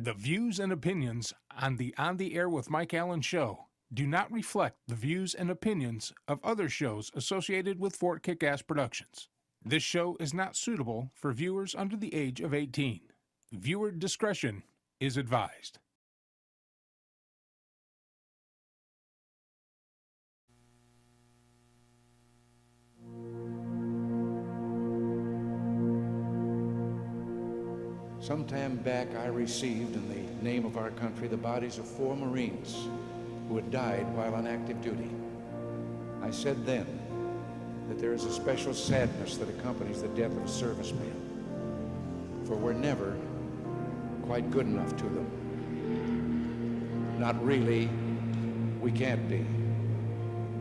The views and opinions on the Air with Mike Allen show do not reflect the views and opinions of other shows associated with Fort Kick-Ass Productions. This show is not suitable for viewers under the age of 18. Viewer discretion is advised. Some time back, I received, in the name of our country, the bodies of 4 Marines who had died while on active duty. I said then that there is a special sadness that accompanies the death of a serviceman, for we're never quite good enough to them. Not really, we can't be,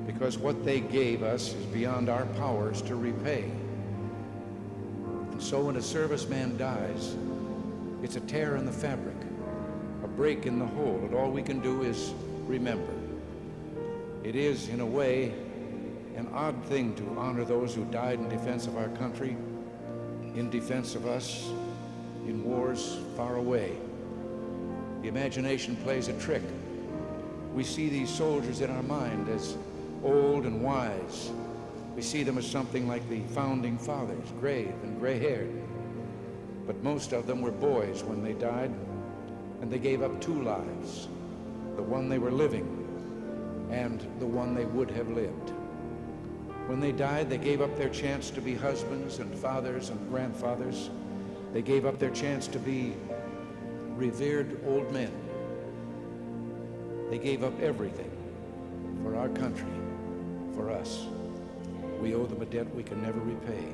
because what they gave us is beyond our powers to repay. And so when a serviceman dies, it's a tear in the fabric, a break in the whole, and all we can do is remember. It is, in a way, an odd thing to honor those who died in defense of our country, in defense of us, in wars far away. The imagination plays a trick. We see these soldiers in our mind as old and wise. We see them as something like the founding fathers, grave and gray-haired. But most of them were boys when they died, and they gave up 2 lives, the one they were living and the one they would have lived. When they died, they gave up their chance to be husbands and fathers and grandfathers. They gave up their chance to be revered old men. They gave up everything for our country, for us. We owe them a debt we can never repay.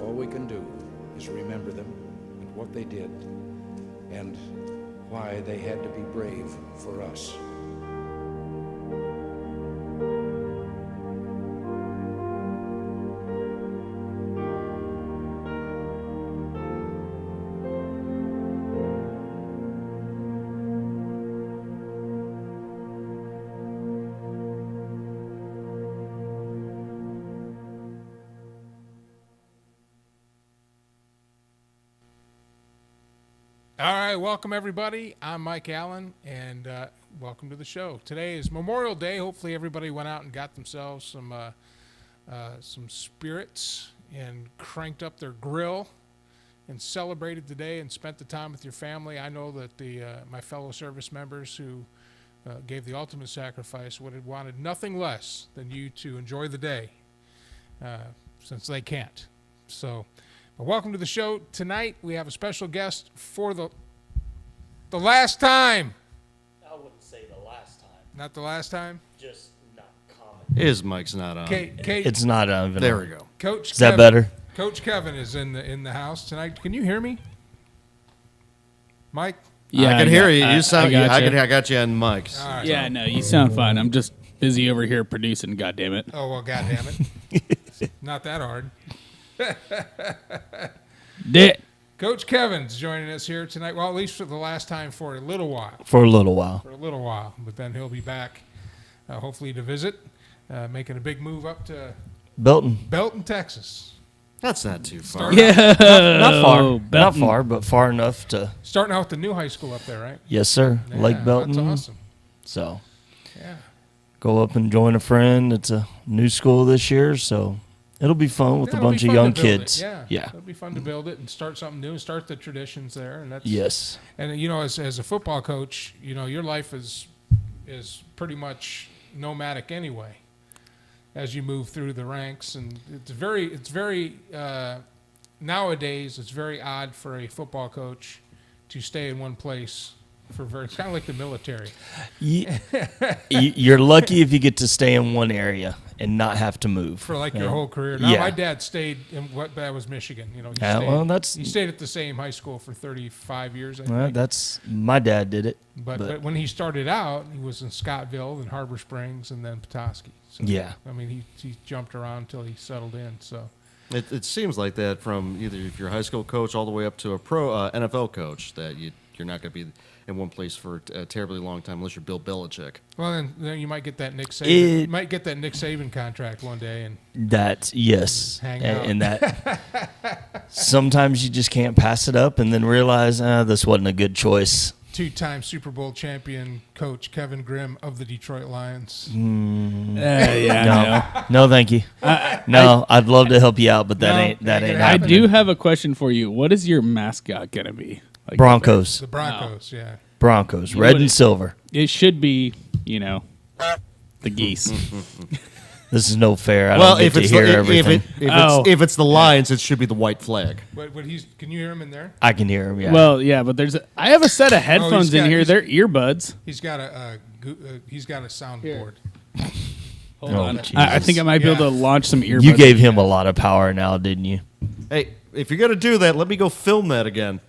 All we can do is remember them and what they did and why they had to be brave for us. All right, welcome everybody. I'm Mike Allen, and welcome to the show. Today is Memorial Day. Hopefully everybody went out and got themselves some spirits and cranked up their grill and celebrated the day and spent the time with your family. I know that my fellow service members who gave the ultimate sacrifice would have wanted nothing less than you to enjoy the day, since they can't. So, welcome to the show. Tonight we have a special guest for the last time. I wouldn't say the last time. Not the last time? Just not common. His mic's not on. It's not on. There we go. Coach Is that Kevin, better? Coach Kevin is in the house tonight. Can you hear me? Mike? Yeah, I can hear you. I got you on mic. All right. Yeah, no, you sound fine. I'm just busy over here producing, goddammit. Oh, well, goddamn it. Not that hard. Coach Kevin's joining us here tonight. Well, at least for the last time for a little while. For a little while. For a little while. But then he'll be back, hopefully to visit, making a big move up to Belton, Texas. That's not too far. Yeah. Not far. Not Belton. far, but far enough to. Starting out with the new high school up there, right? Yes, sir. Yeah, Lake Belton. That's awesome. So, Yeah. go up and join a friend. It's a new school this year, so it'll be fun with Yeah, a it'll bunch be of fun young to build it. kids. Yeah. It'll be fun to build it and start something new and start the traditions there. And that's Yes. And as a football coach, your life is pretty much nomadic anyway. As you move through the ranks, and it's very nowadays it's very odd for a football coach to stay in one place it's kind of like the military. You're lucky if you get to stay in one area and not have to move For like your whole career. Now, Yeah. my dad stayed in that was Michigan. He stayed at the same high school for 35 years, I think. That's my dad did it. But when he started out, he was in Scottville, then Harbor Springs, and then Petoskey. So, Yeah. I mean, he jumped around until he settled in. So It seems like that from either if you're a high school coach all the way up to a pro NFL coach, that you're not going to be in one place for a terribly long time unless you're Bill Belichick. Well, then you might get that Nick Saban. You might get that Nick Saban contract one day and That yes, hang and, out. and that Sometimes you just can't pass it up and then realize this wasn't a good choice. Two-time Super Bowl champion coach Kevin Grimm of the Detroit Lions. Yeah, No, thank you. No, I'd love to help you out, but that No, ain't ain't gonna happening. I happen. do have a question for you. What is your mascot gonna be? Like, Broncos. The Broncos, yeah. Broncos, You red wouldn't- and silver. It should be, the geese. This is no fair. I Well, don't get to hear everything. if it's the Lions, it should be the white flag. But can you hear him in there? I can hear him. Yeah. Well, yeah, but I have a set of headphones in got- here. he's- They're earbuds. He's got a soundboard. Hold Oh, on. Jesus. I think I might be able to launch some earbuds. you gave him a lot of power now, didn't you? Hey, if you're gonna do that, let me go film that again.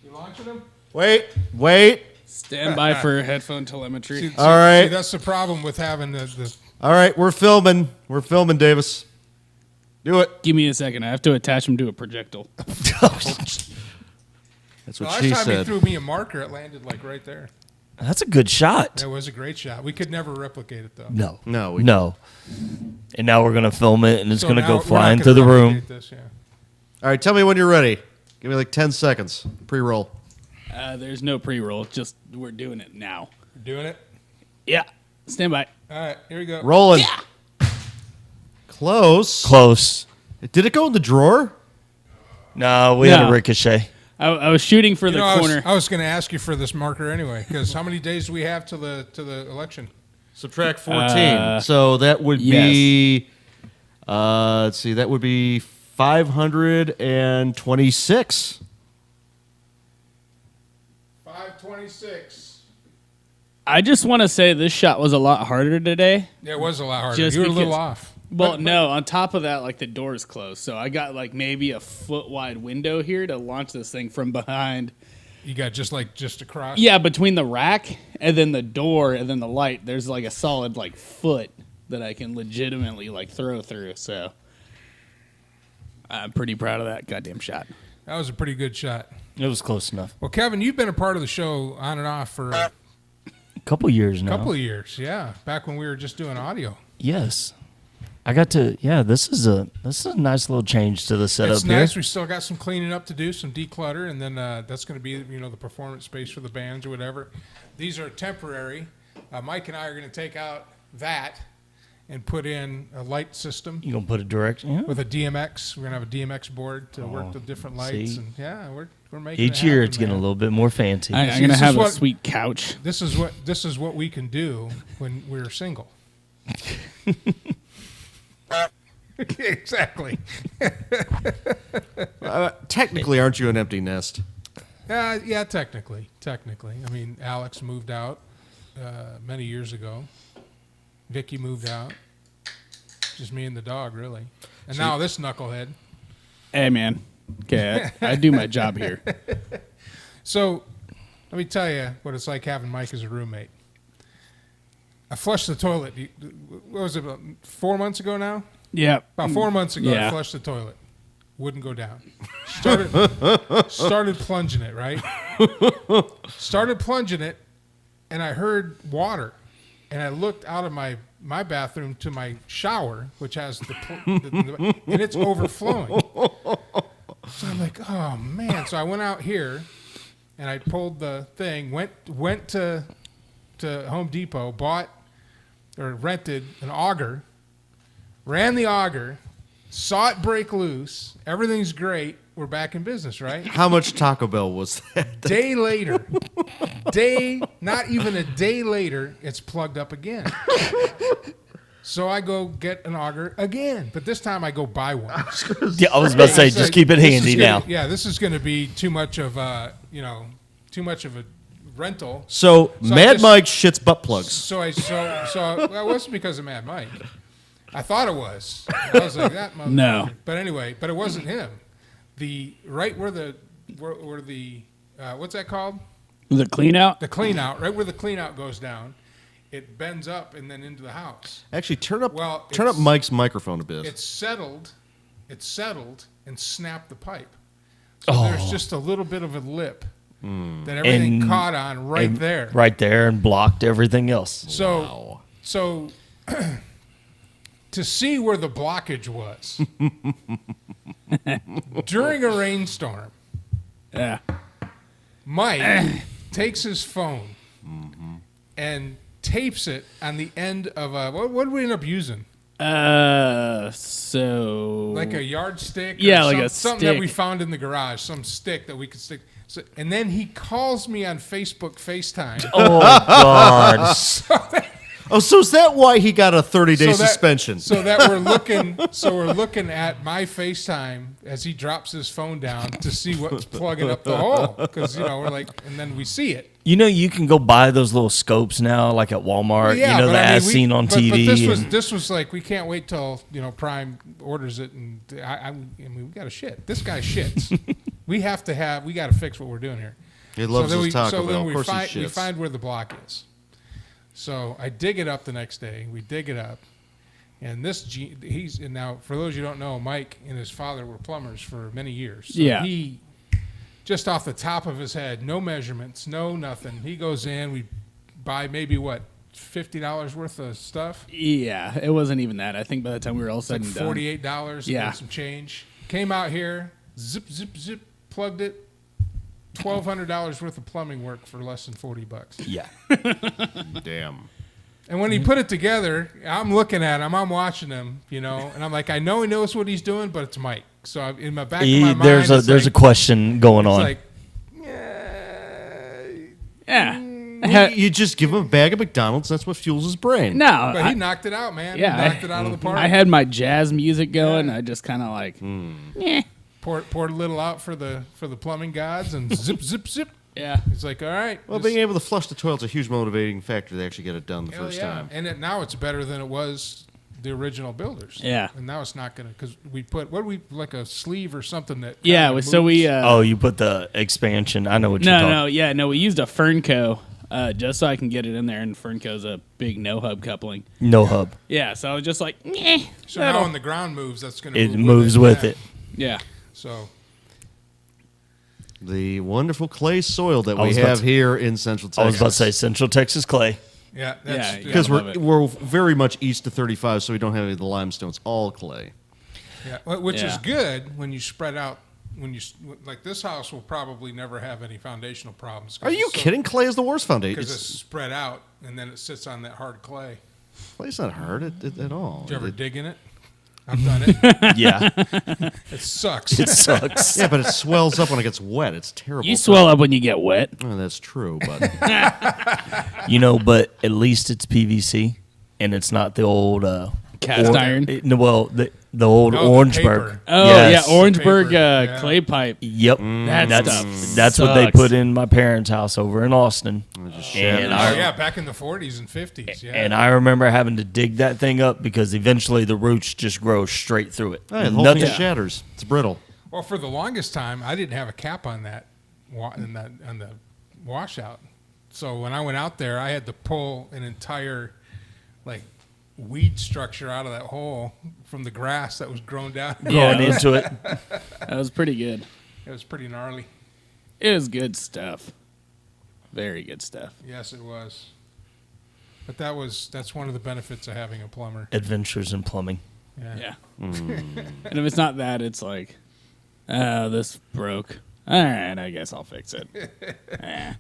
You launching him? Wait. Stand by for headphone telemetry. All right. See, that's the problem with having the All right, we're filming. We're filming, Davis. Do it. Give me a second. I have to attach them to a projectile. That's what last she time he said. threw me a marker, it landed like right there. That's a good shot. That was a great shot. We could never replicate it though. No. No, we- No. And now we're going to film it, and it's So going to now go we're not flying gonna through the room. replicate this, yeah. All right, tell me when you're ready. Give me like 10 seconds. Pre-roll. There's no pre-roll. Just we're doing it now. You're doing it? Yeah. Stand by. All right, here we go. Rolling. Close. Close. Did it go in the drawer? No, we had No. a ricochet. I was shooting for You the know, corner. I was going to ask you for this marker anyway, because how many days do we have to the election? Subtract 14. So that would be, let's see, that would be 526. 526. I just want to say this shot was a lot harder today. Yeah, it was a lot harder. Just You were a little because- off. Well, But- no, on top of that, like the door's closed. So I got like maybe a foot wide window here to launch this thing from behind. You got just across. Yeah, between the rack and then the door and then the light, there's like a solid like foot that I can legitimately like throw through. So I'm pretty proud of that goddamn shot. That was a pretty good shot. It was close enough. Well, Kevin, you've been a part of the show on and off for a A couple years now. couple of years. Yeah, back when we were just doing audio. Yes. I got to. Yeah, this is a nice little change to the setup It's here. nice. We still got some cleaning up to do, some declutter, and then that's going to be the performance space for the bands or whatever. These are temporary. Mike and I are going to take out that and put in a light system You gonna put a direct? Yeah. with a DMX. We're going to have a DMX board to work the different lights, see? and yeah, we're making Each it year happen, it's getting a man. little bit more fancy. I'm See, gonna this have is a what- sweet couch. This is what we can do when we're single. Exactly. Technically, aren't you an empty nest? Yeah, technically. I mean, Alex moved out many years ago. Vicky moved out. Just me and the dog, really. And now this knucklehead. Hey man, okay, I do my job here. So, let me tell you what it's like having Mike as a roommate. I flushed the toilet. What was it, about 4 months ago now? Yeah, About 4 months ago, Yeah. I flushed the toilet. Wouldn't go down. Started plunging it, right? Started plunging it, and I heard water. And I looked out of my bathroom to my shower, which has and it's overflowing. So I'm like, oh, man. So I went out here, and I pulled the thing, went to Home Depot, bought or rented an auger, ran the auger, saw it break loose. Everything's great. We're back in business, right? How much Taco Bell was that? Day later, not even a day later, it's plugged up again. So I go get an auger again, but this time I go buy one. Yeah, I was about to say, It's just like, keep it this is handy gonna- now. Yeah, this is going to be too much of a rental. So So I Mad just- Mike shits butt plugs. So well, it wasn't because of Mad Mike. I thought it was. I was like that. Motherfucker. No. But anyway, it wasn't him. Right where the what's that called? the clean out. The clean out. Right where the clean out goes down, it bends up and then into the house. Actually, turn up Well, turn up it's- Mike's microphone a bit. It's settled and snapped the pipe. So there's just a little bit of a lip that everything And- caught on right there. Right there, and blocked everything else. So to see where the blockage was. During a rainstorm, Yeah. Mike takes his phone and tapes it on the end of a, what did we end up using? So Like a yardstick? Yeah, like a something that we stick. found in the garage, some stick that we could stick. So, and then he calls me on Facebook FaceTime. Oh God! Oh, so is that why he got a 30-day suspension? So we're looking at my FaceTime as he drops his phone down to see what's plugging up the hole, because we're like, and then we see it. You can go buy those little scopes now, like at Walmart. Yeah, the as seen on TV. But this was like, we can't wait till Prime orders it, and I mean, we got to shit. This guy shits. we got to fix what we're doing here. He loves his Taco Bell. Of course he we shits. find where the block is. So I dig it up the next day. We dig it up, and and now for those you don't know, Mike and his father were plumbers for many years. So Yeah. he just off the top of his head, no measurements, no nothing. He goes in. We buy maybe $50 worth of stuff. Yeah, it wasn't even that. I think by the time we were all said and done, $48. Yeah. And some change. Came out here, zip, plugged it. $1,200 worth of plumbing work for less than $40. Yeah. Damn. And when he put it together, I'm looking at him, I'm watching him, and I'm like, I know he knows what he's doing, but it's Mike. So in my back of my mind, There's a question going it's on. like, yeah. You just give him a bag of McDonald's. That's what fuels his brain. No, but he knocked it out, man. Yeah, he knocked it out of the park. I had my jazz music going. I just kind of like, poured a little out for the plumbing gods, and zip. yeah. He's like, all right. Well, being able to flush the toilet's a huge motivating factor to actually get it done the hell first yeah. time. And now it's better than it was the original builders. Yeah. And now it's not going to, because we put, like a sleeve or something that. Yeah, kinda so moves. we. You put the expansion. I know what you're talking. No, we used a Fernco just so I can get it in there, and Fernco's a big no hub coupling. No hub. Yeah, so I was just like, So now when the ground moves, that's going to It moves with it. Yeah. So. The wonderful clay soil that I we was about have to- here in Central Texas. I was about to say Central Texas clay. Yeah, Yeah, Because love it. we're very much east of 35, so we don't have any of the limestone. It's all clay. yeah, which is Yeah. good when you spread out. Like this house will probably never have any foundational problems. Are you kidding? Clay is the worst foundation. Because it's spread out and then it sits on that hard clay. Clay's not hard at all. Did you ever dig in it? I've done it. Yeah. It sucks. It sucks. Yeah, but it swells up when it gets wet. It's terrible. You swell up when you get wet. Oh, that's true, but But at least it's PVC, and it's not the old Cast iron. The old Oh, the Orangeburg. paper. Oh, Yes. yeah, Orangeburg Paper, yeah. clay pipe. Yep. That stuff That's what they sucks. put in my parents' house over in Austin. And Oh, I, yeah, back in the 40s and 50s. Yeah. and I remember having to dig that thing up because eventually the roots just grow straight through it. hey, the whole Nothing. thing shatters. It's brittle. Well, for the longest time, I didn't have a cap on that, on the washout. So when I went out there, I had to pull an entire, weed structure out of that hole from the grass that was grown down. Going into it. That was pretty good. It was pretty gnarly. It was good stuff. Very good stuff. Yes, it was. But that's one of the benefits of having a plumber. Adventures in plumbing. Yeah. And if it's not that, it's like, oh, this broke. All right, I guess I'll fix it.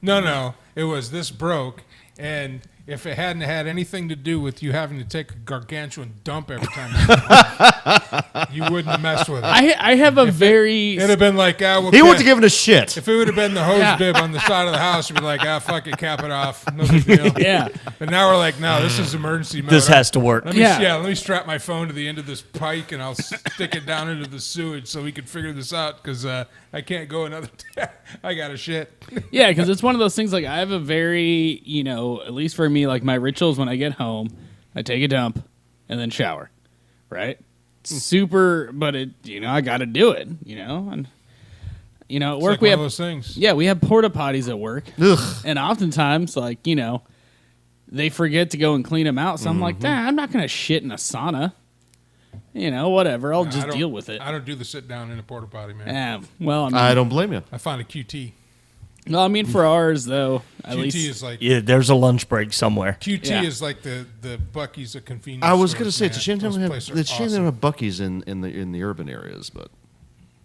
No, it was this broke, and if it hadn't had anything to do with you having to take a gargantuan dump every time you wouldn't mess with it. I have a very It'd have been like, He wants to give it a shit. If it would have been the hose Yeah. bib on the side of the house, you'd be like, fuck it, cap it off. No big deal. yeah. But now we're like, no, this is emergency mode. This has to work. Let me, Yeah. let me strap my phone to the end of this pike and I'll stick it down into the sewage so we can figure this out because I can't go another day. I got to shit. Yeah, because it's one of those things. Like I have a very, at least for me, like my rituals when I get home, I take a dump and then shower. Right? Super, but I got to do it. And at It's work like we one have of those things. Yeah, we have porta potties at work, Ugh. and oftentimes, they forget to go and clean them out. So I'm like, I'm not gonna shit in a sauna. Whatever. I'll I just don't- deal with it. I don't do the sit down in a porta potty, man. Well, I mean, I don't blame you. I find a QT. Well, I mean, for ours though, at QT least is like Yeah, there's a lunch break somewhere. QT Yeah. is like the Buc-ee's of convenience. I was stores, going to say it's a man. shame they Those don't places have are it's a shame they don't have Buc-ee's in the urban areas, but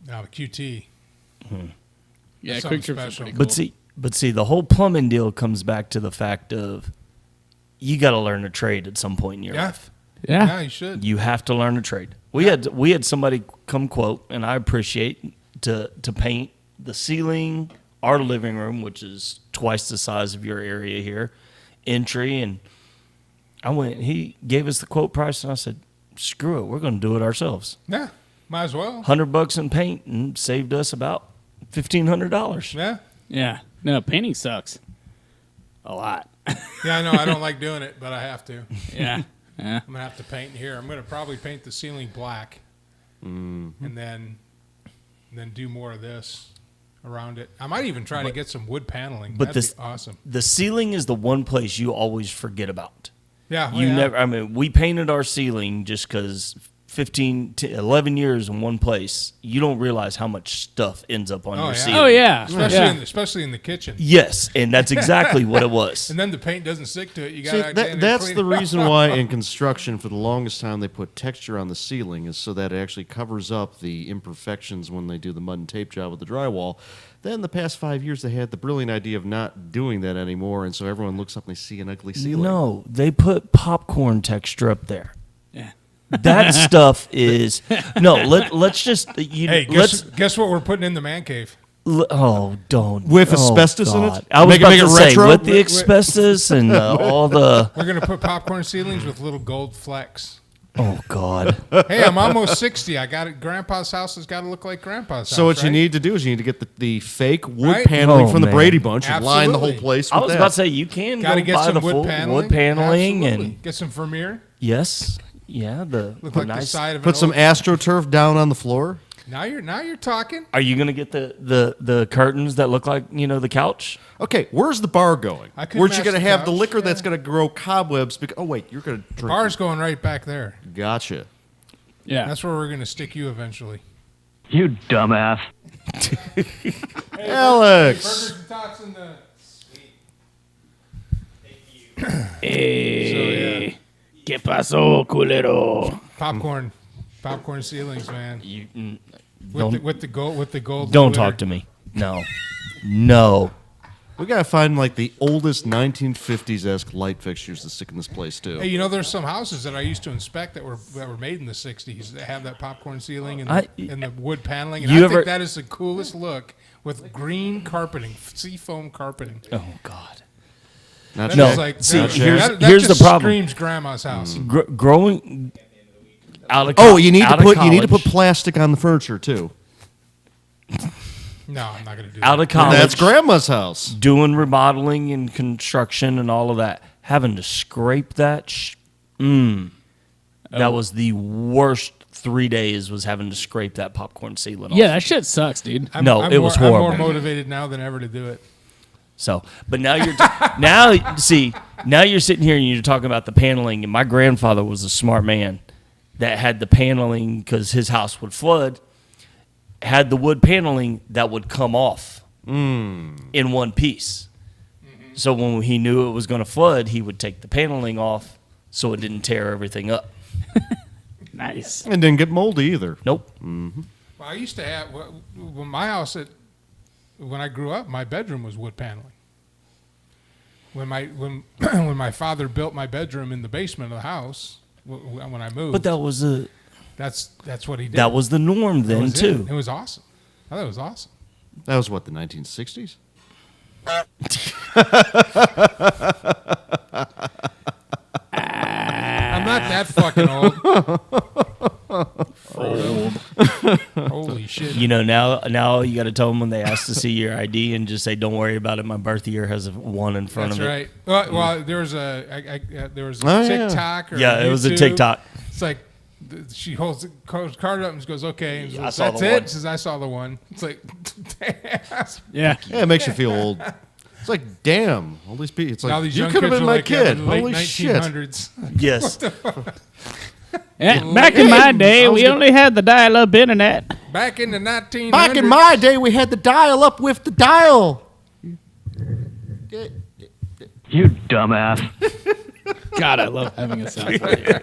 No, QT. yeah, That's Quick something Trips are special. pretty cool. But see, the whole plumbing deal comes back to the fact of you got to learn a trade at some point in your Yeah. life. Yeah, you should. You have to learn a trade. We had somebody come quote, and I appreciate to paint the ceiling, our living room, which is twice the size of your area here, entry, and I went. He gave us the quote price, and I said, "Screw it, we're going to do it ourselves." Yeah, might as well. $100 in paint, and saved us about $1,500. Yeah. Yeah, no, painting sucks a lot. Yeah, I know. I don't like doing it, but I have to. Yeah, yeah. I'm gonna have to paint here. I'm gonna probably paint the ceiling black, and then do more of this around it. I might even try to get some wood paneling. But That'd be awesome. The ceiling is the one place you always forget about. Yeah, You never. I mean, we painted our ceiling just because 15 to 11 years in one place. You don't realize how much stuff ends up on Oh, your yeah. ceiling. Oh yeah, especially in the kitchen. Yes, and that's exactly what it was. And then the paint doesn't stick to it. You see, got that's the reason why in construction for the longest time they put texture on the ceiling is so that it actually covers up the imperfections when they do the mud and tape job with the drywall. Then the past 5 years they had the brilliant idea of not doing that anymore, and so everyone looks up and they see an ugly ceiling. No, they put popcorn texture up there. yeah. That stuff is no. Let's just Hey, guess what we're putting in the man cave? don't With oh, asbestos in it? God. I was Make it- about make to it say retro? with the asbestos and all the. We're gonna put popcorn ceilings with little gold flecks. Oh God. Hey, I'm almost 60. I got it. Grandpa's house has got to look like Grandpa's house. So what you right? need to do is you need to get the fake wood Right? paneling Oh, from the man. Brady Bunch and line the whole Absolutely. place I with was that. about to say you can Got to go get buy some the wood full paneling. wood paneling Absolutely. and get some Vermeer. yes, yeah. The Look like the nice. side of Put an some old- AstroTurf down on the floor. Now you're talking. Are you gonna get the curtains that look like the couch? Okay, where's the bar going? I could Where's you match going to the have the couch, liquor yeah. that's going to grow cobwebs? Oh, wait, you're going to drink. Bar's going right back there. Gotcha. Yeah. That's where we're gonna stick you eventually. You dumbass. Alex. Burgers and tots in the. Hey, ¿qué pasó, culero? Popcorn ceilings, man. Don't With the gold. don't glitter. talk to me. No. We got to find like the oldest 1950s-esque light fixtures to stick in this place, too. Hey, there's some houses that I used to inspect that were made in the '60s that have that popcorn ceiling and the wood paneling, and I think that is the coolest look with green carpeting, seafoam carpeting. Oh God. Not That Jack. is like see, that- here's- that here's just the problem. Screams grandma's house. Growing out of Oh, you need to out of put college- plastic on the furniture, too. No, I'm not gonna do out that. of college. That's Grandma's house. doing remodeling and construction and all of that, having to scrape that. That was the worst 3 days. Was having to scrape that popcorn ceiling off. Yeah, that shit sucks, dude. I'm it was I'm horrible. more motivated now than ever to do it. So, but now you're now you're sitting here and you're talking about the paneling. And my grandfather was a smart man that had the paneling because his house would flood. Had the wood paneling that would come off in one piece. So when he knew it was going to flood, he would take the paneling off so it didn't tear everything up. Nice. And didn't get moldy either. Nope. Well, I used to have when my house when I grew up, my bedroom was wood paneling. When my father built my bedroom in the basement of the house when I moved, But that was that's what he did. that was the norm That then was it. too. It was awesome. I thought it was awesome. That was what, the 1960s? I'm not that fucking old. Holy shit. Now you got to tell them when they ask to see your ID and just say, "Don't worry about it. My birth year has a 1 in front That's of it." right. Well, there was a Oh, yeah. TikTok or Yeah, it was a YouTube. TikTok. It's like she holds the card up and goes, "Okay." And Yeah, I goes, saw that's the it. one. Says I saw the one. It's like, damn. Yeah. Yeah, it makes you feel old. It's like, damn, all these people. It's Now like, these you young could have kids been are my like, yeah, kid. the late Holy shit. 1900s. Yes. Yeah, back in my day, we only had the dial-up internet. Back in the 1900s. Back in my day, we had the dial up with the dial. You dumbass. God, I love having a soundboard here.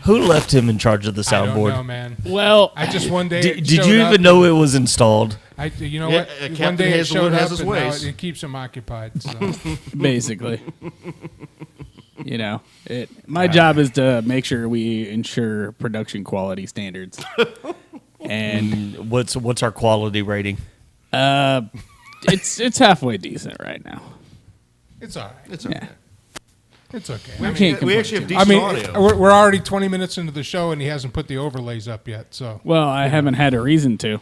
Who left him in charge of the I don't know, soundboard? man. Well, I just one day. Did you even know it was installed? You know Yeah, what? Captain One day it Hazelwood showed has up his and now ways. it keeps him occupied. So. basically, my job is to make sure we ensure production quality standards. And What's our quality rating? it's halfway decent right now. It's all right. It's okay. Yeah. It's okay. I I mean, can't We complain actually have too I decent mean, audio. we're already 20 minutes into the show and he hasn't put the overlays up yet. So Well, I haven't had a reason to.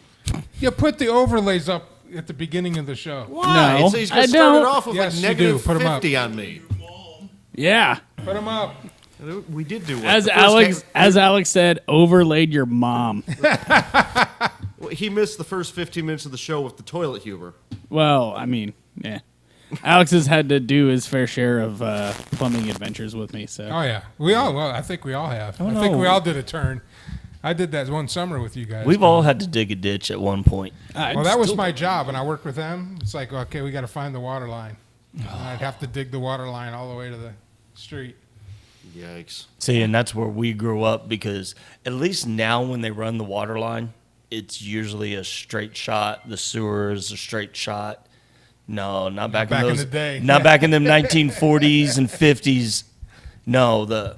you put the overlays up at the beginning of the show. Why? No, So he's I going to start it don't. off with Yes, like you negative do. Put 'em up. 50 on me. Yeah, Put them up. We did do one. as The first Alex said, overlaid your mom. he missed the first 15 minutes of the show with the toilet humor. Well, I mean, yeah. Alex has had to do his fair share of plumbing adventures with me. So Oh yeah, well, I think we all have. I think we all did a turn. I did that one summer with you guys. We've all had to dig a ditch at one point. Well, that was my job, and I worked with them. It's like, okay, we got to find the water line. And I'd have to dig the water line all the way to the street. Yikes. See, and that's where we grew up because at least now when they run the water line, it's usually a straight shot. The sewer is a straight shot. No, not back, Back in in those. the day. Not back in them 1940s and 50s. No, the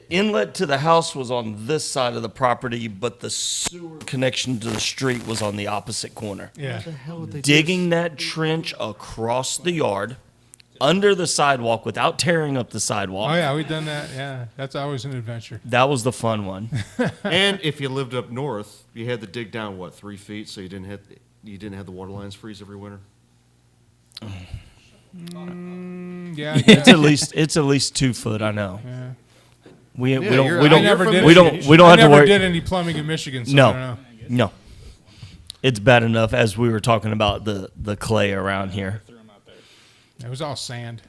inlet to the house was on this side of the property, but the sewer connection to the street was on the opposite corner. Yeah. Digging that trench across the yard, under the sidewalk without tearing up the sidewalk. Oh yeah, we've done that. Yeah, that's always an adventure. That was the fun one. And if you lived up north, you had to dig down, 3 feet, so you didn't have the water lines freeze every winter? Yeah, It's at least 2 foot. I know. Yeah. We Yeah, don't you're- we I don't never did we it. don't we don't I have to never worry. did any plumbing in Michigan. So I don't know. No. It's bad enough as we were talking about the clay around here. It was all sand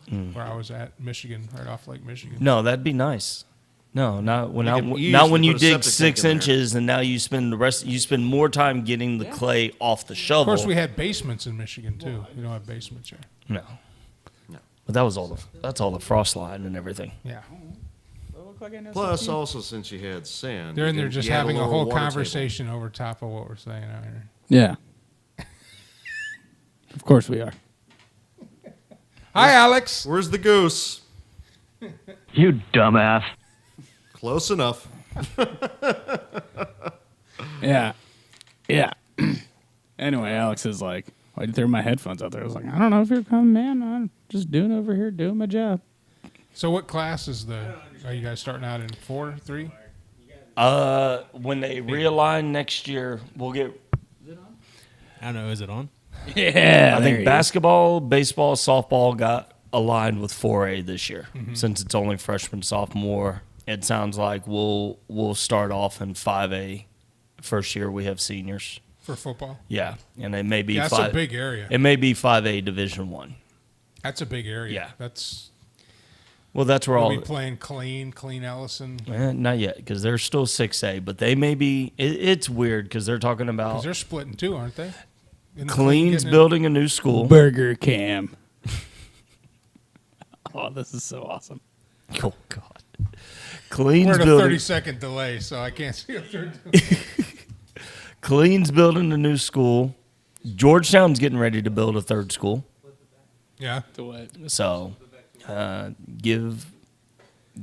where I was at, Michigan, right off Lake Michigan. No, that'd be nice. No, not when You could not when easily you put a dig septic 6 tank in there. inches and now you spend more time getting the clay off the shovel. Of course, we had basements in Michigan too. We don't have basements here. No. But that's all the frost line and everything. Yeah, Plus, also, since you had sand. they're in you there could- just you had having a lower whole water table. conversation over top of what we're saying out here. yeah. Of course we are. Hi, Alex. Where's the goose? You dumbass. Close enough. Yeah. Yeah. Anyway, Alex is like, why'd you throw my headphones out there? I was like, I don't know if you're coming, man. I'm just doing my job. So, what class is are you guys starting out in 4, 3? When they realign next year, we'll get. I don't know. Is it on? Yeah. I think basketball, baseball, softball got aligned with 4A this year. Since it's only freshman, sophomore, it sounds like we'll start off in 5A. First year we have seniors. For football? Yeah, and it may be Yeah, that's a big area. It may be 5A Division 1. That's a big area. Yeah. That's Well, that's where we'll all. be playing Clean Ellison. Not yet, because they're still 6A, but they may be. It's weird because they're talking Because about they're splitting too, aren't they? Isn't Clean's getting it? building a new school. Burger Cam. Oh, this is so awesome. Oh God, Clean's We're at a building. 30-second delay, so I can't see what they're doing. Clean's building a new school. Georgetown's getting ready to build a third school. Yeah. To what? So, give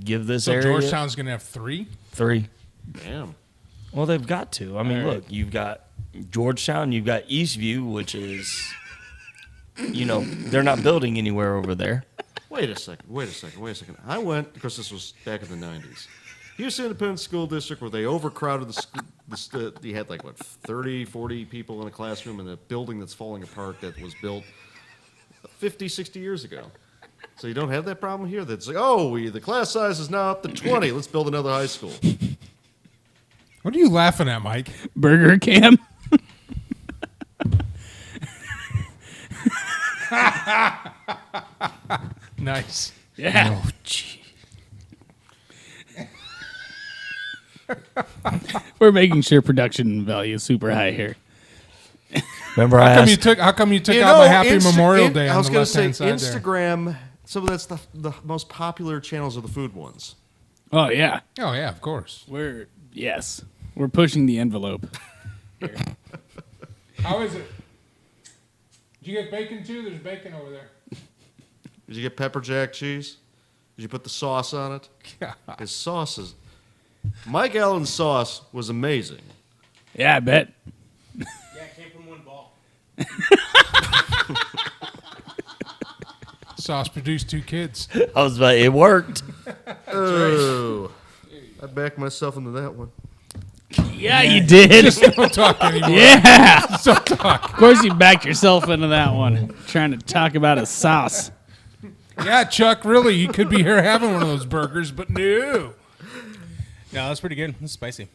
this So area Georgetown's going to have 3? 3. Damn. Well, they've got to. I mean, look, you've got Georgetown, you've got Eastview, which is, they're not building anywhere over there. Wait a second. I went, because this was back in the 90s. Houston Independent School District, where they overcrowded you had 30, 40 people in a classroom in a building that's falling apart that was built 50, 60 years ago. So you don't have that problem here? That's like, the class size is now up to 20. Let's build another high school. What are you laughing at, Mike? Burger Cam. Nice. Yeah. Oh, gee. We're making sure production value is super high here. Remember, How come you took out my Happy Memorial Day I on was the going to left say hand side there? Instagram. Some of that's the most popular channels are the food ones. Oh yeah, Oh yeah, of course. we're pushing the envelope. How is it? Did you get bacon too? There's bacon over there. Did you get pepper jack cheese? Did you put the sauce on it? Yeah. His sauce is... Mike Allen's sauce was amazing. Yeah, I bet. Yeah, it came from one ball. Sauce produced 2 kids. I was about, it worked. Oh, I backed myself into that one. Yeah, you did. Just don't talk anymore. Yeah. Don't talk. Of course, you backed yourself into that one. Trying to talk about a sauce. Yeah, Chuck, really, you could be here having one of those burgers, but no. No, that's pretty good. It's spicy.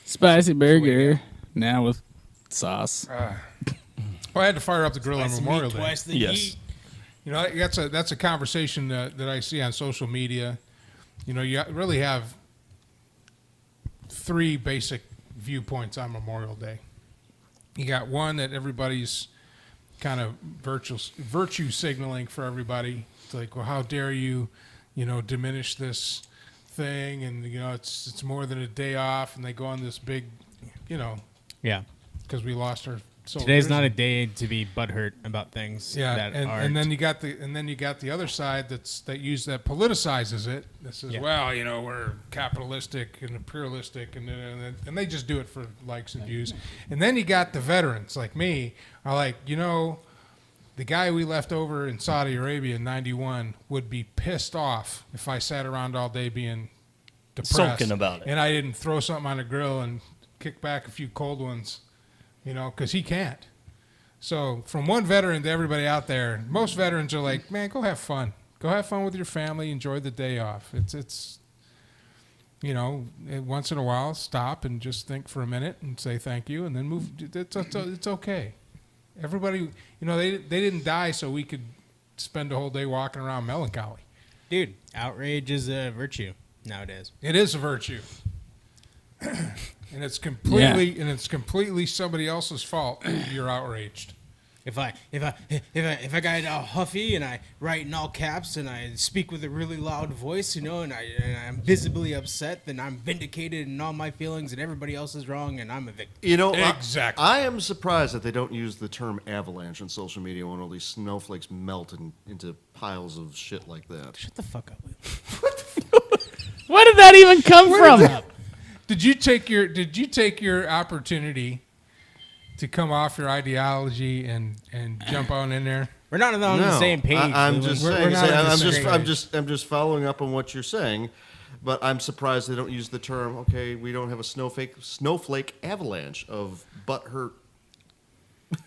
Spicy burger now with sauce. Well, I had to fire up the grill on Spicy Memorial meat Day. twice the Yes. heat. You know, that's a conversation that I see on social media. You know, you really have 3 basic viewpoints on Memorial Day. You got one that everybody's kind of virtue signaling for everybody. It's like, well, how dare you, diminish this thing, and it's more than a day off, and they go on this big, Yeah. because we lost our soldiers. Today's not a day to be butthurt about things Yeah, that and, are. and then you got the other side that politicizes it. That says, Yeah. well, we're capitalistic and imperialistic, and they just do it for likes and views. And then you got the veterans like me are like, the guy we left over in Saudi Arabia in '91 would be pissed off if I sat around all day being depressed, Sulking about it. and I didn't throw something on the grill and kick back a few cold ones, because he can't. So from one veteran to everybody out there, most veterans are like, man, go have fun. Go have fun with your family. Enjoy the day off. It's once in a while, stop and just think for a minute and say thank you, and then move. It's okay. Everybody, they didn't die so we could spend a whole day walking around melancholy. Dude, outrage is a virtue nowadays. It is a virtue. And it's completely somebody else's fault if you're outraged. If I got all huffy and I write in all caps and I speak with a really loud voice, and I'm visibly upset, then I'm vindicated in all my feelings and everybody else is wrong and I'm a victim. Exactly. I am surprised that they don't use the term avalanche on social media when all these snowflakes melt into piles of shit like that. Shut the fuck up. Where did that even come from? Did you take your opportunity to come off your ideology and jump on in there? We're not on the same page. I'm Leland. just We're saying. not on the I'm same just I'm just following up on what you're saying, but I'm surprised they don't use the term. Okay, we don't have a snowflake avalanche of butthurt.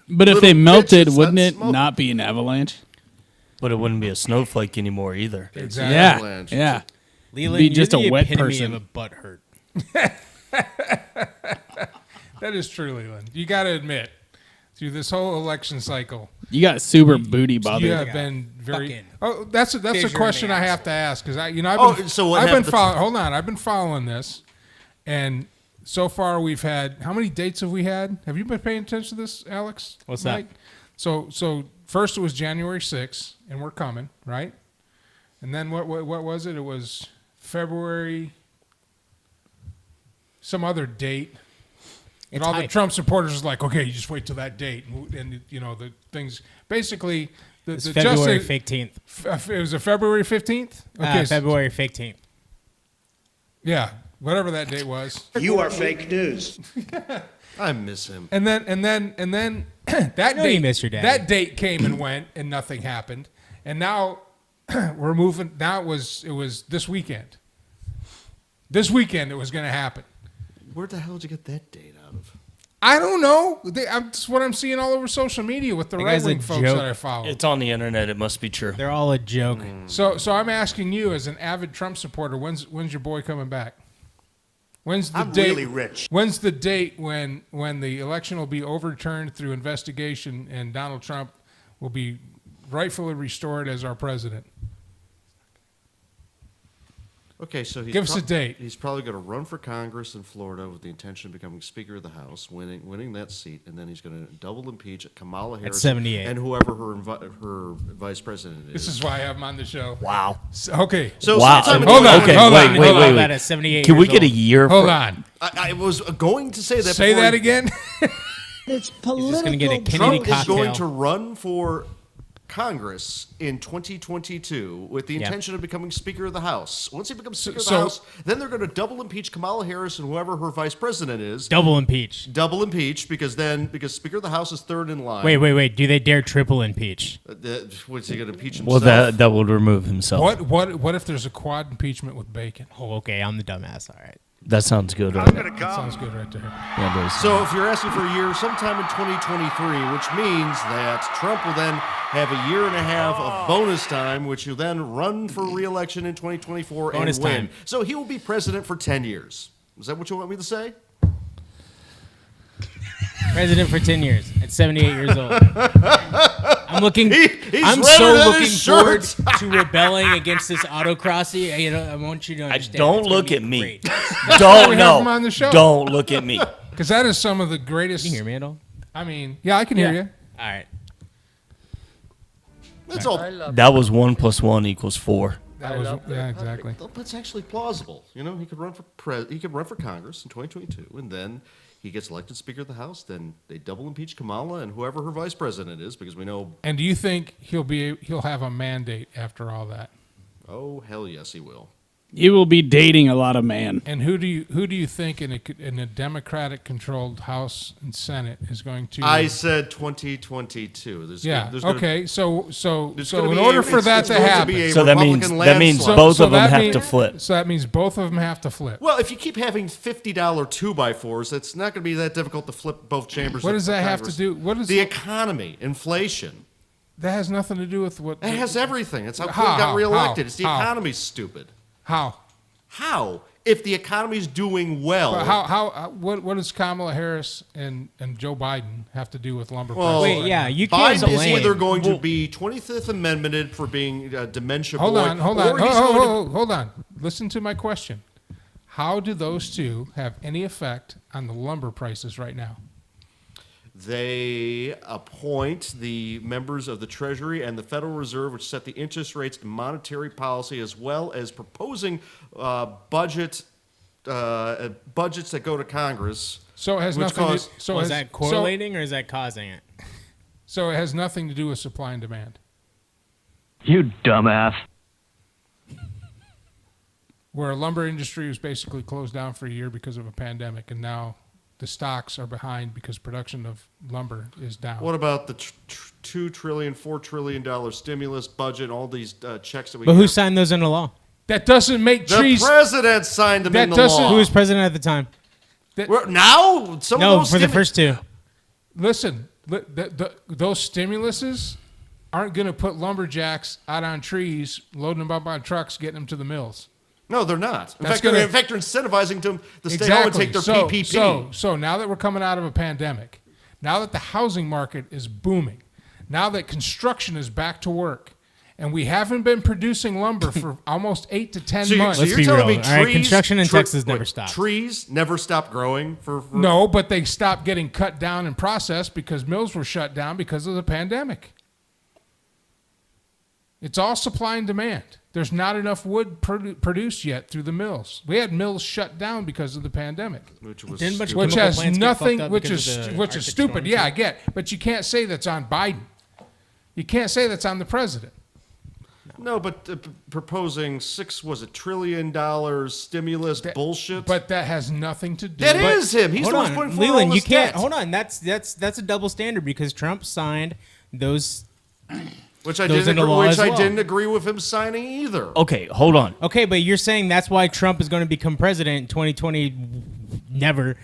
But if Little they melted, bitches, wouldn't that's it smoke. not be an avalanche? But it wouldn't be a snowflake anymore either. Exactly. Yeah, Avalanche. yeah. Leland, be you're just a the wet epitome person. of a butthurt. That is true, Leland. You got to admit, through this whole election cycle, You got super booty bothered. you have been very. fucking Oh, that's a fissure in question the I have to ask because I've been. Oh, so what I've been happened to- following. Hold on, I've been following this, and so far we've had how many dates have we had? Have you been paying attention to this, Alex? What's that? Mike? So first it was January 6th, and we're coming, right? And then what was it? It was February, some other date. And It's all the hype. Trump supporters was like, okay, you just wait till that date, and the things basically. It's the February justice- 15th. It was a February 15th. February 15th. Yeah, whatever that date was. You are fake news. I miss him. And then that know you date miss your dad. that date came and went and nothing happened. And now we're moving. Now it was this weekend. This weekend it was going to happen. Where the hell did you get that date out of? I don't know. That's what I'm seeing all over social media with the That right guy's a wing folks joke. that I follow. It's on the internet. It must be true. They're all a joke. So I'm asking you, as an avid Trump supporter, when's your boy coming back? When's the I'm date? really rich. When's the date when the election will be overturned through investigation and Donald Trump will be rightfully restored as our president? Okay, so Give us a date. He's probably going to run for Congress in Florida with the intention of becoming Speaker of the House, winning that seat, and then he's going to double impeach Kamala Harris 78. and whoever her vice president is. This is why I have him on the show. Wow. Okay. So Wow. sometime in Hold on, Okay, hold on, wait, hold wait, on. That wait. at 78 Can we years get a old. year? Hold for, on. I was going to say that. Say before that he- again. It's He's political. just gonna get a Kennedy Trump is cocktail. going to run for Congress in 2022 with the Yeah. intention of becoming Speaker of the House. Once he becomes Speaker of the so- House, then they're going to double impeach Kamala Harris and whoever her vice president is. Double impeach. Double impeach because Speaker of the House is third in line. Wait. Do they dare triple impeach? What's he going to impeach Well, himself? that would remove himself. What if there's a quad impeachment with bacon? Oh, okay. I'm the dumbass. All right. That sounds good. Right? That sounds good right there. Yeah, it does. So if you're asking for a year, sometime in 2023, which means that Trump will then have a year and a half of bonus time, which will then run for re-election in 2024 Bonus and win. time. So he will be president for 10 years. Is that what you want me to say? President for 10 years at 78 years old. I'm looking. He's I'm so redder than looking his forward shirt. to rebelling against this autocracy. I want you to understand. don't it's gonna look be at me. great. Don't we have know. him on the show. Don't look at me. Because that is some of the greatest. Can you hear me at all? I mean, yeah, I can hear you. All right. That's all. That was 1 + 1 = 4. That was yeah, exactly. That's actually plausible. You know, he could run for Congress in 2022, and then he gets elected Speaker of the House. Then they double impeach Kamala and whoever her vice president is, because we know. And do you think he'll have a mandate after all that? Oh hell yes, he will. You will be dating a lot of man. And who do you think in a Democratic controlled House and Senate is going to? I said 2022. Yeah. Okay. So There's gonna in be order a- for that it's to going happen, be a So that means Republican both of them that have mean- to flip. So that means both of them have to flip. Well, if you keep having $50 2x4s, it's not going to be that difficult to flip both chambers. What of does that have Congress. to do? What is The economy, inflation. that has nothing to do with what? It has everything. It's how How? Clinton got How? reelected. It's the How? economy's stupid. How? How? If the economy's doing well. But what does Kamala Harris and Joe Biden have to do with lumber Well, prices? Wait, yeah, you can't Biden is blame. either going to be 25th Amendmented for being dementia Hold boy, on. or he's going to Hold on. Listen to my question. How do those two have any effect on the lumber prices right now? They appoint the members of the Treasury and the Federal Reserve, which set the interest rates and monetary policy, as well as proposing budgets that go to Congress. So it has Which nothing. cause- So is has- that correlating or is that causing it? So it has nothing to do with supply and demand. You dumbass. Where a lumber industry was basically closed down for a year because of a pandemic, and now the stocks are behind because production of lumber is down. What about the $2 trillion, $4 trillion stimulus budget, all these checks that we But get? who signed those into law? That doesn't make The trees. president signed them That into doesn't- law. Who was president at the time? Now? Some No, of those for the first two. Listen, those stimuluses aren't going to put lumberjacks out on trees, loading them up on trucks, getting them to the mills. No, they're not. In That's fact, gonna- in fact, they're incentivizing them to stay home and take their so, PPP. So now that we're coming out of a pandemic, now that the housing market is booming, now that construction is back to work, and we haven't been producing lumber for almost 8 to 10 months. Let's you're be telling real. me All right, trees, construction in Texas never wait, stopped. Trees never stop growing for No, but they stopped getting cut down and processed because mills were shut down because of the pandemic. It's all supply and demand. There's not enough wood produced yet through the mills. We had mills shut down because of the pandemic, which was Didn't much stupid. which chemical has plants get nothing, fucked up which because is of the which is Arctic stupid. storms Yeah, I too? get, but you can't say that's on Biden. You can't say that's on the president. No, but proposing $6 trillion stimulus bullshit. But that has nothing to do. that with is him. He's Hold the one on, putting forward all Leland, you this can't. debt. Hold on, that's a double standard because Trump signed those. Which I Goes didn't into law agree, as well. didn't agree with him signing either. Okay, hold on. Okay, but you're saying that's why Trump is going to become president in 2020? Never,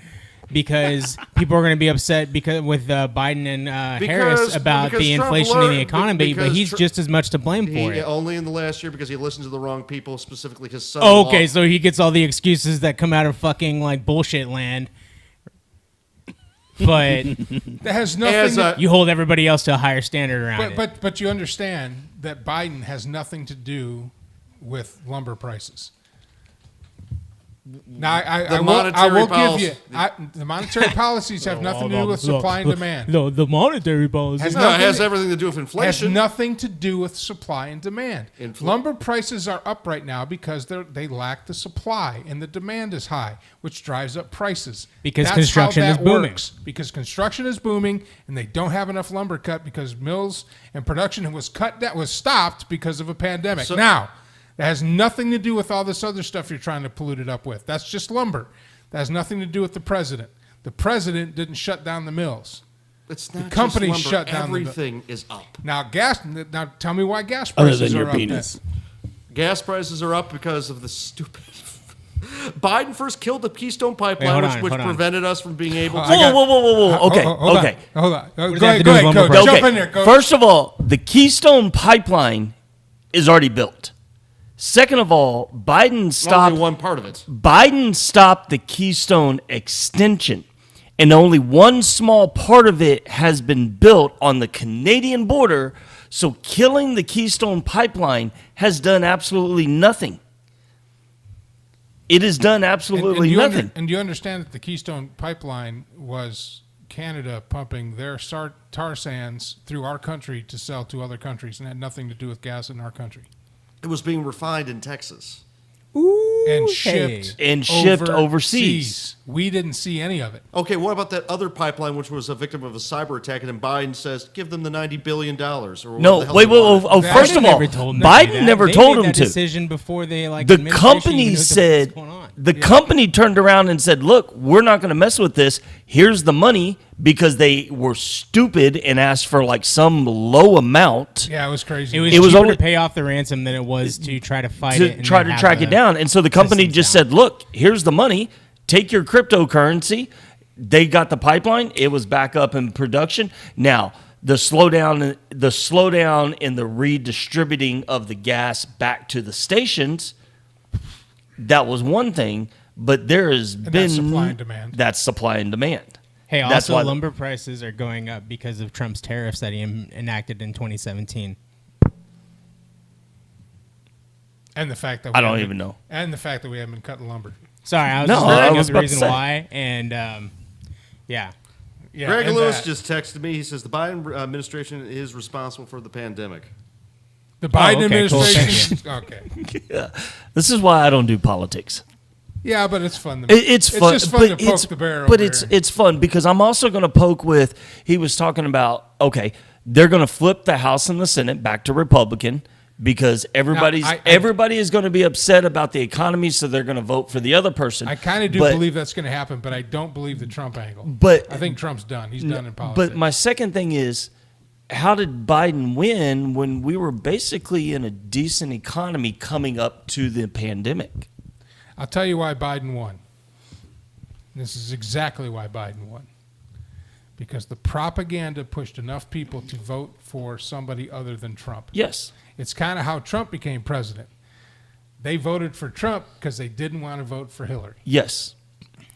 because people are going to be upset because with Biden and Harris about because the Trump inflation in the learned- economy, but because he's just as much to blame for it. Only in the last year because he listened to the wrong people, specifically his son. Okay, so he gets all the excuses that come out of fucking like bullshit land. But that has nothing. to, you hold everybody else to a higher standard around it. but you understand that Biden has nothing to do with lumber prices. Now, I The will monetary give policy- you the monetary policies have nothing to do with supply and demand. The monetary policy. Has No, it nothing has to- everything to do with has inflation. nothing to do with supply and demand. Infl- Lumber prices are up right now because they lack the supply and the demand is high, which drives up prices. Because That's construction how is that booming. works. Because construction is booming and they don't have enough lumber cut because mills and production was stopped because of a pandemic. So- Now, that has nothing to do with all this other stuff you're trying to pollute it up with. That's just lumber. That has nothing to do with the president. The president didn't shut down the mills. It's not company just lumber. shut down the- Everything is up. Now tell me why gas Other prices than are your up penis. then. Gas prices are up because of the stupid. Biden first killed the Keystone Pipeline, hold which, on, which hold on. prevented us from being able to. Whoa. Okay, Hold okay. on, hold on. Go does that ahead, have to go do ahead, with Coach. lumber Jump Okay. in there, Coach. First of all, the Keystone Pipeline is already built. Second of all, Only one part of it. Biden stopped the Keystone extension, and only one small part of it has been built on the Canadian border. So killing the Keystone Pipeline has done absolutely nothing. It has done absolutely nothing. And do you understand that the Keystone Pipeline was Canada pumping their tar sands through our country to sell to other countries and had nothing to do with gas in our country? It was being refined in Texas. And hey. shipped overseas. We didn't see any of it. Okay, what about that other pipeline, which was a victim of a cyber attack, and then Biden says, give them the $90 billion? Or what No, the hell wait, they wait, wanted. oh, That- first of all, Never told them to do Biden that. never They told made him that to. decision before they The administration company even knew what the said, fuck was going on. the company turned around and said, look, we're not going to mess with this. Here's the money, because they were stupid and asked for like some low amount Yeah, it was crazy. It was, It was cheaper only- to pay off the ransom than it was to try to fight it. to and try then to have track the it down. And so the company systems just down. said, look, here's the money. Take your cryptocurrency. They got the pipeline. It was back up in production. Now, the slowdown in the redistributing of the gas back to the stations, that was one thing. But there has been that's supply and demand. That's supply and demand. Hey, That's also why- lumber prices are going up because of Trump's tariffs that he enacted in 2017. and the fact that I don't haven't- even know. And the fact that we haven't been cutting lumber. Sorry, I was No, just I bringing was up the about to reason say. why, and yeah. Yeah, Greg and Lewis that- just texted me. He says the Biden administration is responsible for the pandemic. the Biden okay, cool, administration. Okay. This is why I don't do politics. Yeah, but it's fun. It's fun. It's just fun to poke the bear. But over it's here. it's fun because I'm also going to poke with. He was talking about they're going to flip the House and the Senate back to Republican because everybody is going to be upset about the economy, so they're going to vote for the other person. I kind of do But- believe that's going to happen, but I don't believe the Trump angle. But I think Trump's done. He's done in politics. But my second thing is, how did Biden win when we were basically in a decent economy coming up to the pandemic? I'll tell you why Biden won. This is exactly why Biden won. Because the propaganda pushed enough people to vote for somebody other than Trump. Yes. It's kind of how Trump became president. They voted for Trump because they didn't want to vote for Hillary. Yes.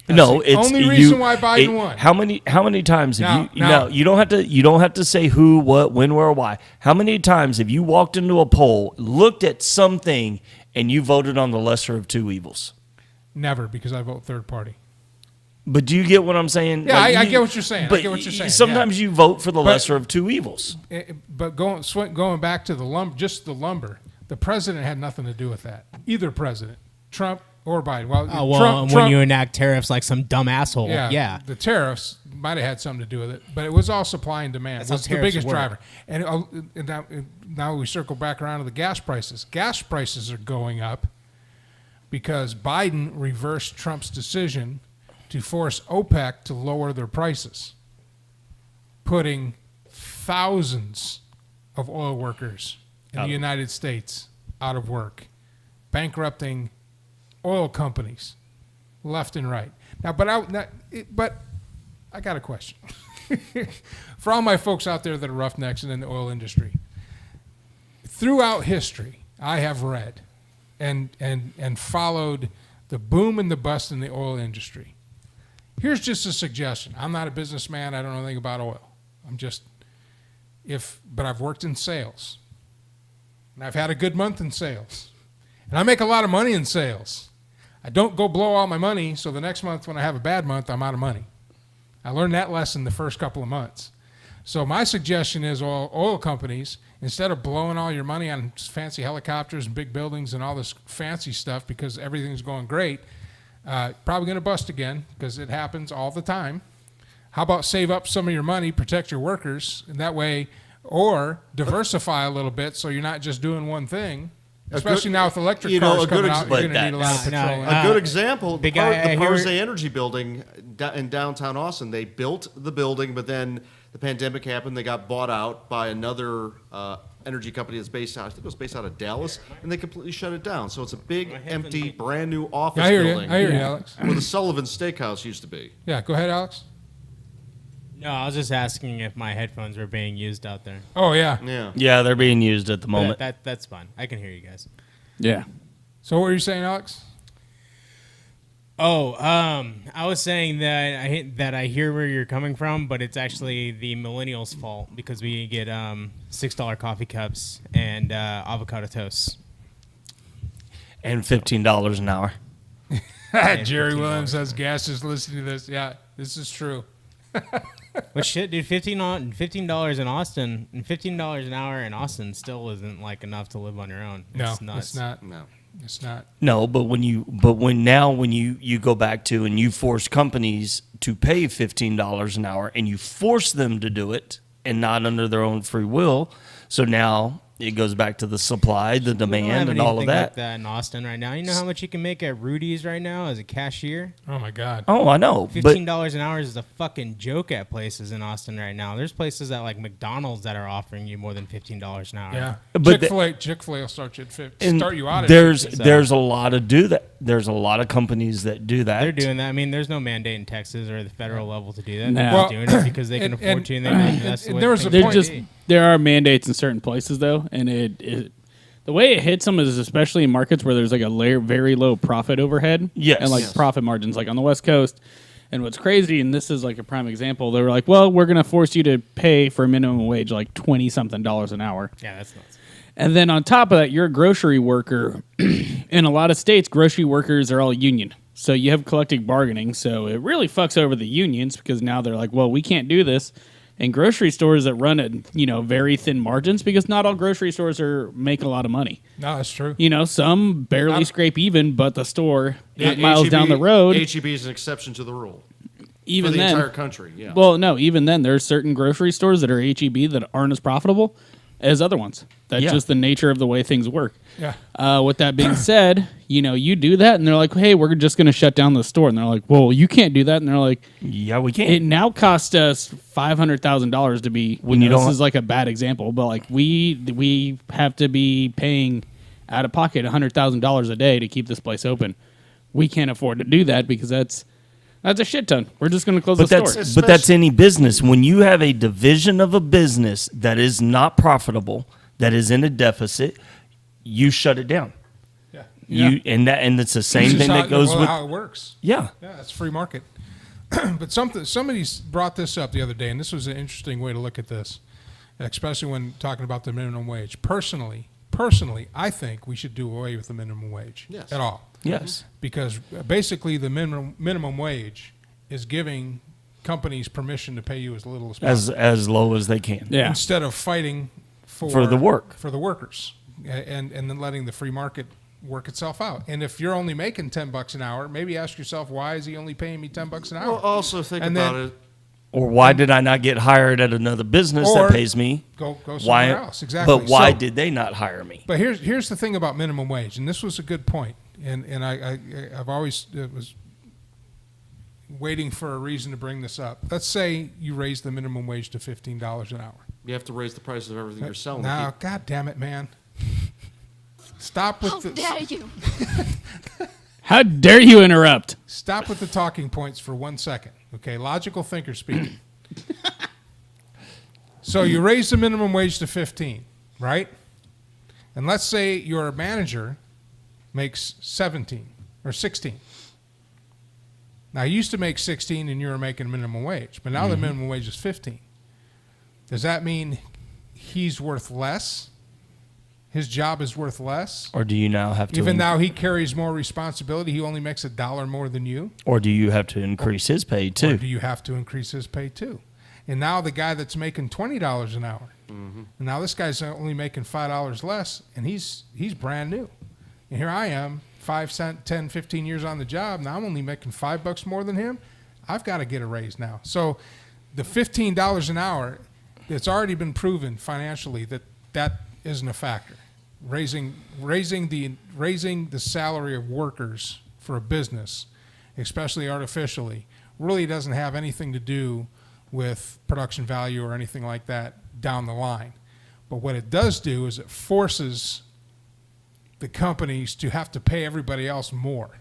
That's No, the it's only reason why Biden won. How many times have Now- you don't have to say who, what, when, where, why. How many times have you walked into a poll, looked at something, and you voted on the lesser of two evils? Never, because I vote third party. But do you get what I'm saying? Yeah, I get what you're saying. I But get what you're saying, sometimes you vote for the But- lesser of two evils. But going back to the lumber, the president had nothing to do with that. Either president, Trump or Biden. Well, When you enact tariffs like some dumb asshole, yeah. The tariffs might have had something to do with it, but it was all supply and demand. That's how That's the tariffs biggest work. driver. And now we circle back around to the gas prices. Gas prices are going up because Biden reversed Trump's decision to force OPEC to lower their prices, putting thousands of oil workers in the United States out of work, bankrupting oil companies left and right. Now, but I got a question for all my folks out there that are roughnecks and in the oil industry. Throughout history, I have read and followed the boom and the bust in the oil industry. Here's just a suggestion. I'm not a businessman. I don't know anything about oil. But I've worked in sales, and I've had a good month in sales, and I make a lot of money in sales. I don't go blow all my money, so the next month when I have a bad month, I'm out of money. I learned that lesson the first couple of months. So my suggestion is oil companies, instead of blowing all your money on fancy helicopters and big buildings and all this fancy stuff because everything's going great, probably going to bust again because it happens all the time. How about save up some of your money, protect your workers, and that way, or diversify a little bit so you're not just doing one thing. Especially now with electric cars coming out, you're going to need a lot of petroleum. A good example, the guy, Parse Energy building in downtown Austin, they built the building, but then the pandemic happened. They got bought out by another energy company that's based out, I think it was based out of Dallas, and they completely shut it down. So it's a big, empty, brand new office building. I hear you, Alex. Where the Sullivan Steakhouse used to be. Yeah, go ahead, Alex. No, I was just asking if my headphones were being used out there. Oh, yeah. Yeah. Yeah, they're being used at the moment. That's fine. I can hear you guys. Yeah. So what were you saying, Alex? Oh, I was saying that I hear where you're coming from, but it's actually the millennials' fault because we get $6 coffee cups and avocado toasts. And $15 an hour. Jerry Williams says gas is listening to this. Yeah, this is true. But shit, dude, $15 in Austin and $15 an hour in Austin still isn't like enough to live on your own. It's nuts. It's not. No. It's not. No, but when you go back to and you force companies to pay $15 an hour and you force them to do it and not under their own free will, so now it goes back to the supply, the demand, and all of that. Like that in Austin right now. You know how much you can make at Rudy's right now as a cashier? Oh my God. Oh, I know. $15 an hour is a fucking joke at places in Austin right now. There's places at like McDonald's that are offering you more than $15 an hour. Yeah. But Chick-fil-A will start you at 50. And Start you out at there's 50. there's a lot of do that. There's a lot of companies that do that. They're doing that. I mean, there's no mandate in Texas or the federal level to do that. No. They're just doing it because they can afford to, and they know that's the way there was a things point- should be. There are mandates in certain places though, and it the way it hits them is especially in markets where there's like a very low profit overhead. Yes. And like Yes. profit margins, like on the West Coast. And what's crazy, and this is like a prime example, they were like, well, we're going to force you to pay for a minimum wage like $20-something an hour. Yeah, that's nuts. And then on top of that, you're a grocery worker. In a lot of states, grocery workers are all union. So you have collective bargaining. So it really fucks over the unions because now they're like, well, we can't do this. And grocery stores that run at, very thin margins, because not all grocery stores make a lot of money. No, that's true. Some barely scrape even, but the store 8 Yeah, miles HEB down the road, HEB is an exception to the rule. even For the then, entire country, yeah. well, no, even then, there's certain grocery stores that are HEB that aren't as profitable as other ones. That's Yeah. just the nature of the way things work. Yeah. With that being said, you do that, and they're like, hey, we're just going to shut down the store. And they're like, well, you can't do that. And they're like, Yeah, we it can. now costs us $500,000 to be. When you this don't- is like a bad example, but like we have to be paying out of pocket $100,000 a day to keep this place open. We can't afford to do that because that's a shit ton. We're just going to close But the that's store. but that's any business. When you have a division of a business that is not profitable, that is in a deficit, you shut it down. Yeah. And it's the same It's thing just that goes with how it works. yeah. Yeah, it's free market. But somebody brought this up the other day, and this was an interesting way to look at this, especially when talking about the minimum wage. Personally, I think we should do away with the minimum wage at all. Yes. Because basically the minimum wage is giving companies permission to pay you as little as possible. As low as they can. Yeah. Instead of fighting For the work. for the workers, and then letting the free market work itself out. And if you're only making $10 an hour, maybe ask yourself, why is he only paying me $10 an hour? Well, also think And about then- it. Or why did I not get hired at another business Or that pays me? Go somewhere Why else. Exactly. But why So- did they not hire me? But here's the thing about minimum wage, and this was a good point, and I've always was waiting for a reason to bring this up. Let's say you raise the minimum wage to $15 an hour. You have to raise the price of everything you're selling. Now, God damn it, man! Stop with the dare you? How dare you interrupt? stop with the talking points for 1 second. Okay, logical thinker speaking. So you raise the minimum wage to 15, right? And let's say your manager makes 17 or 16. Now, you used to make 16 and you were making minimum wage, but now the minimum wage is 15. Does that mean he's worth less? his job is worth less? Or do you now have to Even though he carries more responsibility, he only makes $1 more than you? or do you have to increase his pay Or too? do you have to increase his pay too? And now the guy that's making $20 an hour, and now this guy's only making $5 less, and he's brand new. And here I am, 10, 15 years on the job. Now I'm only making $5 more than him. I've got to get a raise now. So the $15 an hour, it's already been proven financially that isn't a factor. Raising the salary of workers for a business, especially artificially, really doesn't have anything to do with production value or anything like that down the line. But what it does do is it forces the companies to have to pay everybody else more.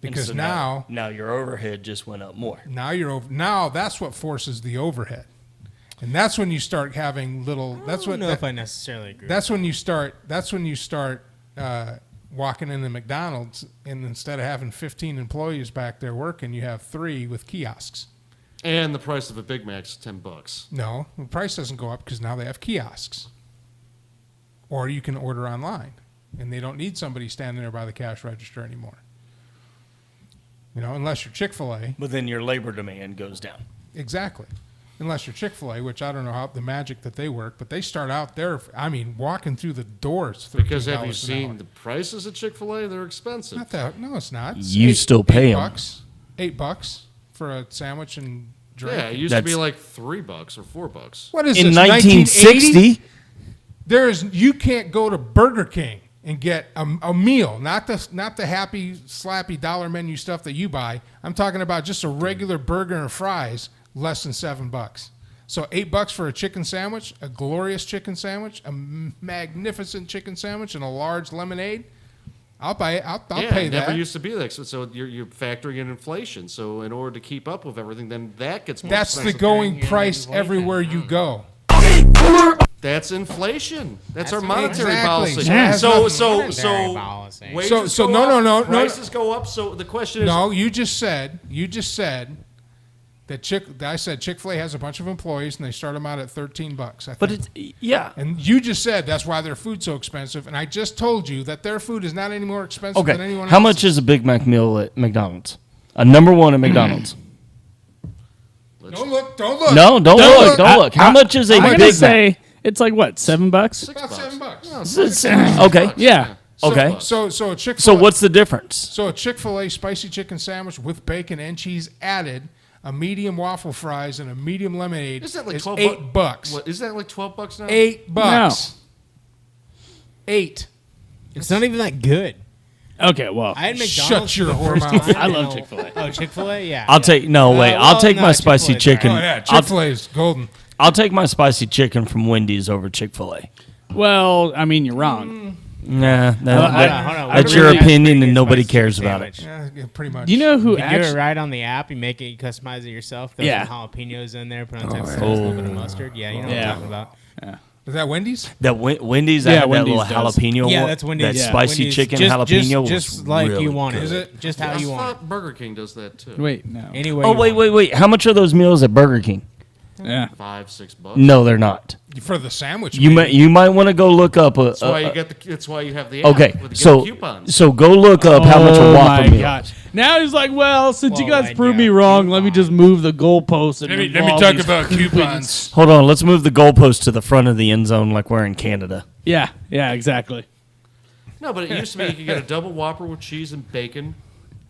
And Because so now your overhead just went up more. now that's what forces the overhead. And that's when you start having little. I don't know if I necessarily agree. That's when you start walking into McDonald's, and instead of having 15 employees back there working, you have 3 with kiosks. And the price of a Big Mac's $10. No, the price doesn't go up because now they have kiosks. Or you can order online, and they don't need somebody standing there by the cash register anymore. You know, unless you're Chick-fil-A. But then your labor demand goes down. Exactly. Unless you're Chick-fil-A, which I don't know how the magic that they work, but they start out there, walking through the doors. Because have you seen the prices at Chick-fil-A? They're expensive. Not that. No, it's not. It's You still pay 'em. $8 for a sandwich and drink. Yeah, it used to be like $3 or $4. What is In this, 1960, you can't go to Burger King and get a meal, not the happy slappy dollar menu stuff that you buy. I'm talking about just a regular burger and fries, less than $7. So $8 for a chicken sandwich, a glorious chicken sandwich, a magnificent chicken sandwich, and a large lemonade. I'll buy it. I'll pay it that. never used to be like so. You're factoring in inflation. So in order to keep up with everything, then that gets more That's the expensive. going price everywhere you go. That's inflation. That's our That's monetary exactly. policy. Yeah. So policy. wages So go no. up, prices go up. So the question is, No, you just said that I said Chick-fil-A has a bunch of employees and they start them out at $13. I think. but it's yeah. And you just said that's why their food's so expensive. And I just told you that their food is not any more expensive than anyone Okay. How much else's. is a Big Mac meal at McDonald's? A number one at McDonald's. Don't look. Don't look. No, don't look. Don't look. How much is a I'm gonna Big Mac? say it's like what, $7? About $7. Okay. Yeah. Okay. So a Chick-fil-A. So what's the difference? So a Chick-fil-A spicy chicken sandwich with bacon and cheese added, a medium waffle fries, and a medium lemonade Isn't that like is $12? $8. What is that like $12 now? $8. 8. It's not even that good. Okay, well, I had Shut McDonald's your for the whore first mouth. time. I love Chick-fil-A. Oh, Chick-fil-A? Yeah. I'll take no wait. I'll take my spicy Chick-fil-A's chicken. Oh yeah, Chick-fil-A is golden. I'll take my spicy chicken from Wendy's over Chick-fil-A. Well, I mean, you're wrong. Nah, Hold on. that's What your really is opinion, pretty and good nobody spicy cares about it. sandwich? Yeah, pretty much. Do you know who You can do it actually? right on the app. You make it, you customize it yourself. Throw Yeah. some jalapenos in there, put on Texas sauce, a little bit of mustard. Yeah, you know what Yeah. I'm talking about. Is that Wendy's? That Wendy's, Yeah, I had Wendy's that little does. jalapeno. Yeah, one- that's Wendy's. That Yeah. spicy Wendy's. chicken Just- jalapeno just was like really you want good. it. Is it? Just how I you want it. thought Burger King does that too. Wait, no. Anyway. Oh wait. How much are those meals at Burger King? Yeah. $5-6. No, they're not. For the sandwich. You might want to go look up a. That's why you get the. That's why you have the app. Okay, with the so coupons. so go look up how much a Whopper my meal. gosh. Now he's like, well, since you Whoa, guys my proved me God. wrong, let me just move the goalpost. and Let me involve talk these about coupons. coupons. Hold on, let's move the goalpost to the front of the end zone like we're in Canada. Yeah, exactly. No, but it used to be you could get a double Whopper with cheese and bacon,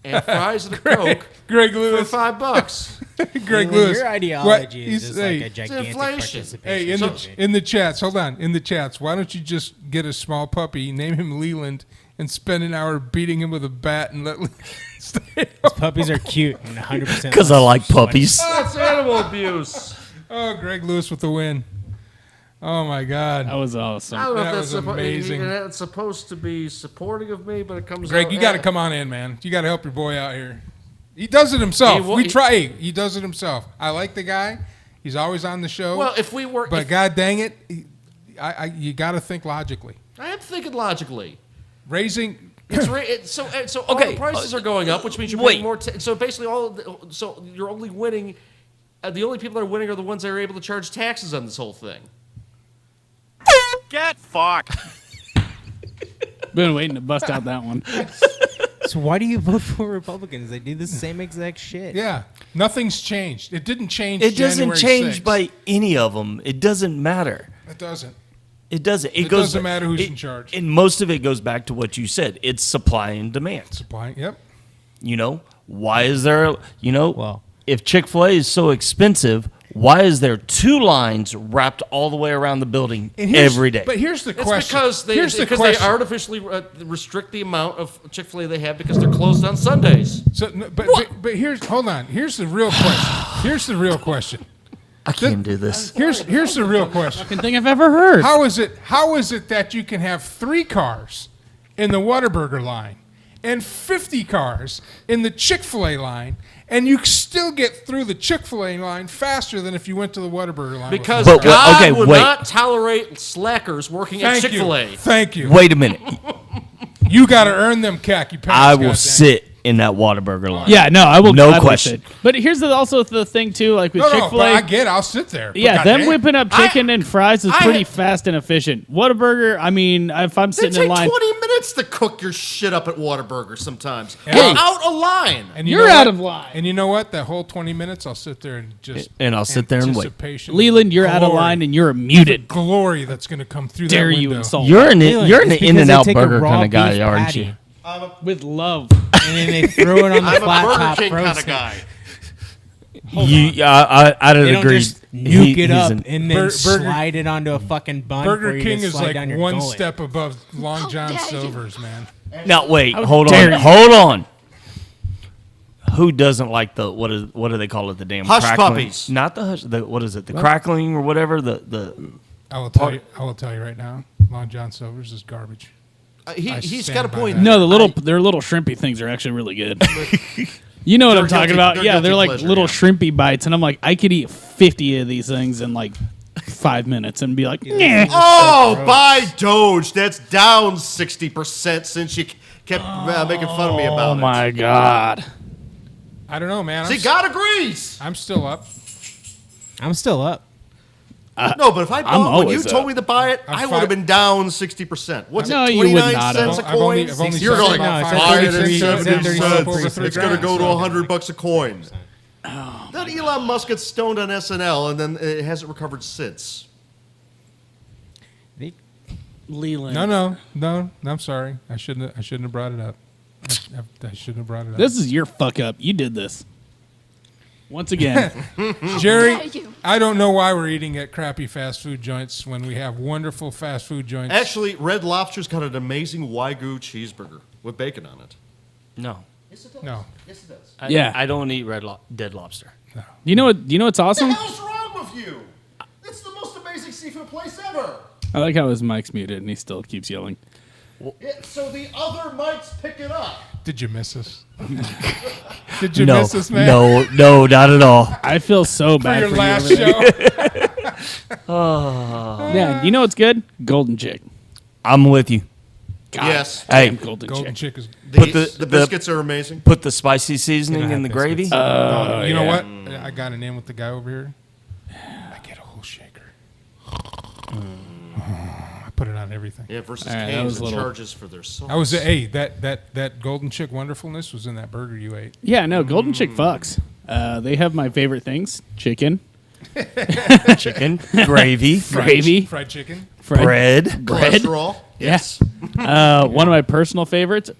and fries and a Coke Greg for Lewis. $5. Greg Well, Lewis. Your ideology What- is just like a it's gigantic inflation. Hey, participation. in the chats, hold on. In the chats, why don't you just get a small puppy, name him Leland, and spend an hour beating him with a bat and let Leland stay home? Puppies are cute and 100%. Because I like puppies. That's animal abuse. Oh, Greg Lewis with the win. Oh, my God. That was I awesome. don't know That if that's was amazing. It's supposed to be supporting of me, but it comes. Greg, out, you got to come on in, man. You got to help your boy out here. He does it himself. He does it himself. I like the guy. He's always on the show. Well, if we were, but God dang it, you got to think logically. I am thinking logically. Raising. So all Okay, the prices are going up, which means you're wait. paying more. So basically, so you're only winning. The only people that are winning are the ones that are able to charge taxes on this whole thing. Get fucked. Been waiting to bust out that one. So why do you vote for Republicans? They do the same exact shit. Yeah, nothing's changed. It didn't change. It doesn't January change 6th. by any of them. It doesn't matter. It doesn't. It doesn't. It goes doesn't matter who's in charge. And most of it goes back to what you said. It's supply and demand. Supply. Yep. You know, why is there, you know, Well- if Chick-fil-A is so expensive, why is there 2 lines wrapped all the way around the building And here's- every day? But here's the It's question. because they here's the because they question. artificially restrict the amount of Chick-fil-A they have because they're closed on Sundays. So, no, but here's hold on. Here's the real question. Here's the real question. I can't do this. Here's the real question. Fucking thing I've ever heard. How is it that you can have 3 cars in the Whataburger line and 50 cars in the Chick-fil-A line, and you still get through the Chick-fil-A line faster than if you went to the Whataburger line? Because But what- God okay, would wait. not tolerate slackers working at Thank Chick-fil-A. you. Thank you. Wait a minute. You got to earn them khaki pants. I will goddamn. sit in that Whataburger line. Yeah, no, I will. No gladly question. sit. But here's also the thing too, like with No, but Chick-fil-A. I get. I'll sit there. But Yeah, them goddamn. whipping up chicken and fries is I- pretty fast and efficient. Whataburger, I mean, if I'm They sitting take in line, 20 minutes to cook your shit up at Whataburger sometimes. Hey. Without a line. And you You're know out what? of line. And you know what? That whole 20 minutes, I'll sit there and just. And I'll sit there and wait. anticipation, Leland, you're out of glory, line and you're muted. glory that's going to come through Dare that you window. insult? You're an Leland, you're an it's because In-N-Out they take a Burger raw kind of guy, beef aren't patty you? With love. And then they throw it on the I'm a flat Burger top King kind roast. of guy. I'd They don't agree. just nuke it He's up an- and then Burger- slide it onto a fucking bun. for Burger you King to is slide like down your one gullet. step above Long John Silver's, man. Now wait, How hold dare on, you. hold on. Who doesn't like the what do they call it? The damn Hush crackling? puppies. Not the hush. What is it? The crackling or whatever. The I will tell you. I will tell you right now. Long John Silver's is garbage. He's stand got a by point. that. No, their little shrimpy things are actually really good. You know what They're I'm talking guilty- about? they're Yeah, they're guilty like pleasure, little yeah. shrimpy bites, and I'm like, I could eat 50 of these things in like 5 minutes and be like, nah. Oh, by Doge, that's down 60% since you kept making fun of me about Oh it. my god. I don't know, man. See, God agrees. I'm still up. I'm still up. No, but if I bought when you always told up. me to buy it, I'm I would have been down 60%. What's No, it? you would 29 not cents have. a I've only- coin. I've only You're said going about No, five it's buy it at at 33 70 cents. cents. Over 3 It's going to grand, go to so- $100 a coin. Then Elon Musk gets stoned on SNL, and then it hasn't recovered since. Leland. No. I'm sorry. I shouldn't have brought it up. I shouldn't have brought it up. This is your fuck up. You did this. Once again. Jerry, I don't know why we're eating at crappy fast food joints when we have wonderful fast food joints. Actually, Red Lobster's got an amazing Wagyu cheeseburger with bacon on it. no. No. Yes, it does. Yeah. I don't eat dead lobster. You know what's awesome? What the hell's wrong with you? It's the most amazing seafood place ever. I like how his mic's muted and he still keeps yelling. So the other mics pick it up. Did you miss us? Did you No, miss us, man? no, not at all. I feel so For bad your for last you. over there. show. Yeah, you know what's good? Golden Chick. I'm with you. God Yes. damn, Hey. Golden, Golden Chick. Chick is. The biscuits are amazing. Put the spicy seasoning Gonna in the have gravy. biscuits. You know yeah. what? I got an in with the guy over here. I get a whole shaker. I put it on everything. Yeah, versus All right, that Cane's was and a little- charges for their sauce. I was that Golden Chick wonderfulness was in that burger you ate. Yeah, no, Golden Chick fucks. They have my favorite things: chicken, Chicken, gravy, gravy, Fried chicken. fried bread. cholesterol. Yes. One of my personal favorites: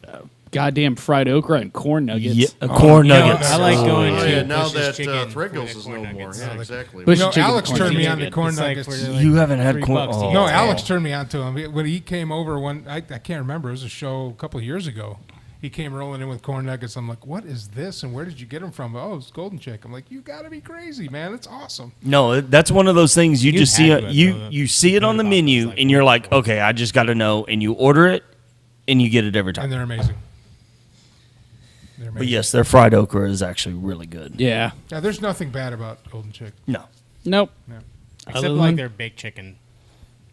goddamn fried okra and corn nuggets. Yeah, corn You know, nuggets. I like going Oh, to yeah, now Bush's that Chicken for Threadgill's the is corn no more. nuggets. Yeah, exactly. Bush- You know, chicken Alex corn turned me nuggets. on to It's corn like nuggets. for like You haven't had $3 corn. to Oh. get No, it. Alex turned me on to him when he came over. I can't remember. It was a show a couple of years ago. He came rolling in with corn nuggets. I'm like, what is this? And where did you get them from? Oh, it's Golden Chick. I'm like, you got to be crazy, man. It's awesome. No, that's one of those things you You've just see. had to, You see it on the about menu, those, like, and you're like, okay, I just got to know, and you order it, and you get it every And time. they're amazing. They're amazing. But yes, their fried okra is actually really good. Yeah. Yeah, there's nothing bad about Golden Chick. No, Nope. No. Except Other like than- their baked chicken.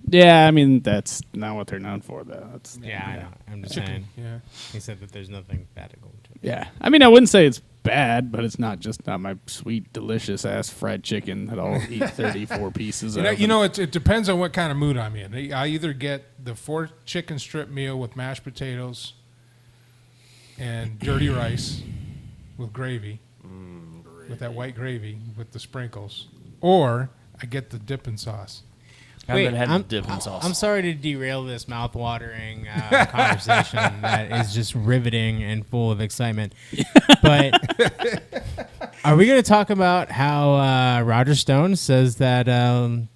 Yeah, I mean that's not what they're known for, though. That's, Yeah, I know. I'm just Chicken. saying. Yeah. He said that there's nothing bad at Golden Chick. Yeah, I mean I wouldn't say it's bad, but it's not my sweet, delicious ass fried chicken that I'll eat 34 pieces of. It depends on what kind of mood I'm in. I either get the 4 chicken strip meal with mashed potatoes and dirty rice with gravy, with that white gravy with the sprinkles, or I get the dipping sauce. I haven't had the dipping sauce. I'm sorry to derail this mouth-watering conversation that is just riveting and full of excitement. But are we going to talk about how Roger Stone says that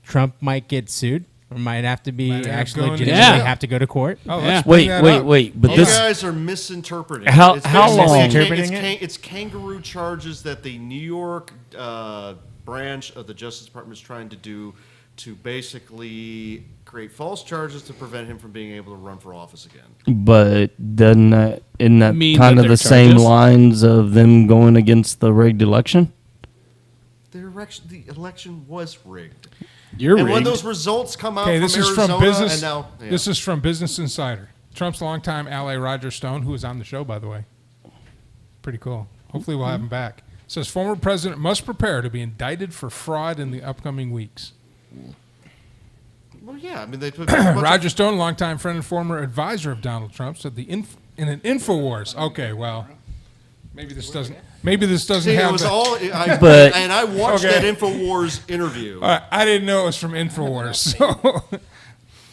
Trump might get sued or might have to be have to go to court? Oh, Yeah. Wait. But You this guys are misinterpreting. How long? It's kangaroo charges that the New York branch of the Justice Department is trying to do to basically create false charges to prevent him from being able to run for office again. But isn't that Means kind that of they're the same charges? lines of them going against the rigged election? The election was rigged. You're And when rigged. those results come out Okay, from this is Arizona, from business. and now, yeah. This is from Business Insider. Trump's longtime ally Roger Stone, who was on the show, by the way. Pretty cool. Hopefully, we'll have him back. Says former president must prepare to be indicted for fraud in the upcoming weeks. Well, yeah, I mean, they put Roger Stone, longtime friend and former advisor of Donald Trump, said in an Infowars. Okay, well, maybe this doesn't. See, have. it was the- all, But- and I watched Okay. that InfoWars interview. All right, I didn't know it was from Infowars. So,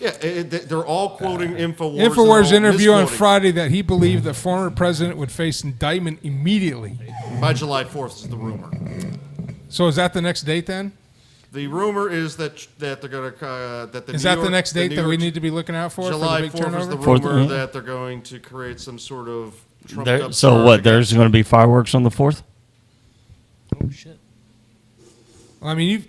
Yeah, they're all quoting InfoWars. Infowars and all interview on misquoting. Friday that he believed the former president would face indictment immediately. By July 4th is the rumor. So is that the next date then? The rumor is that they're going to that the Is New that York, the next date New that we York- need to be looking out for July the big 4th is the turnover? rumor yeah. that they're going to create some sort of trumped There, up so charge what? against- There's going to be fireworks on the 4th? Oh shit. Well, I mean,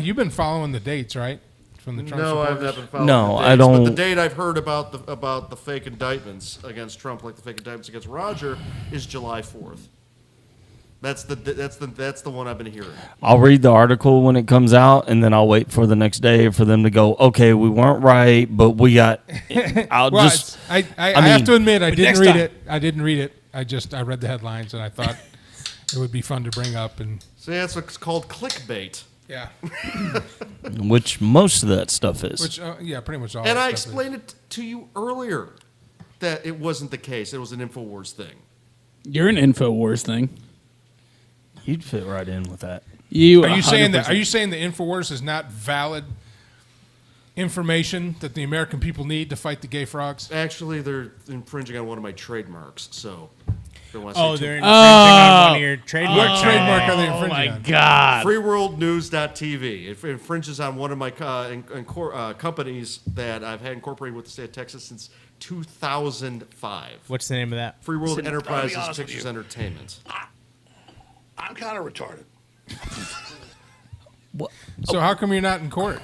you've been following the dates, right? From the Trump No, I've supporters? not been following No, the I dates, don't- But the date I've heard about the fake indictments against Trump, like the fake indictments against Roger, is July 4th. That's the one I've been hearing. I'll read the article when it comes out, and then I'll wait for the next day for them to go, okay, we weren't right, but we got. I'll Well, just. I have mean- to admit, I didn't next read time. it. I didn't read it. I read the headlines, and I thought it would be fun to bring up. And See, that's what's called clickbait. yeah, Which most of that stuff is. which pretty much all. And that I stuff is. explained it to you earlier that it wasn't the case. It was an InfoWars thing. You're an Infowars thing. You'd fit right in with that. You Are you saying that? 100%. Are you saying the Infowars is not valid information that the American people need to fight the gay frogs? Actually, they're infringing on one of my trademarks, so. Don't want to Oh, say they're too infringing on one of your trademarks. What trademark are they Oh my infringing on? God. FreeWorldNews.tv. It infringes on one of my companies that I've had incorporated with the state of Texas since 2005. What's the name of that? Free World Listen, I'll be Enterprises honest with Pictures you. Entertainment. I'm kind of retarded. So how come you're not in court?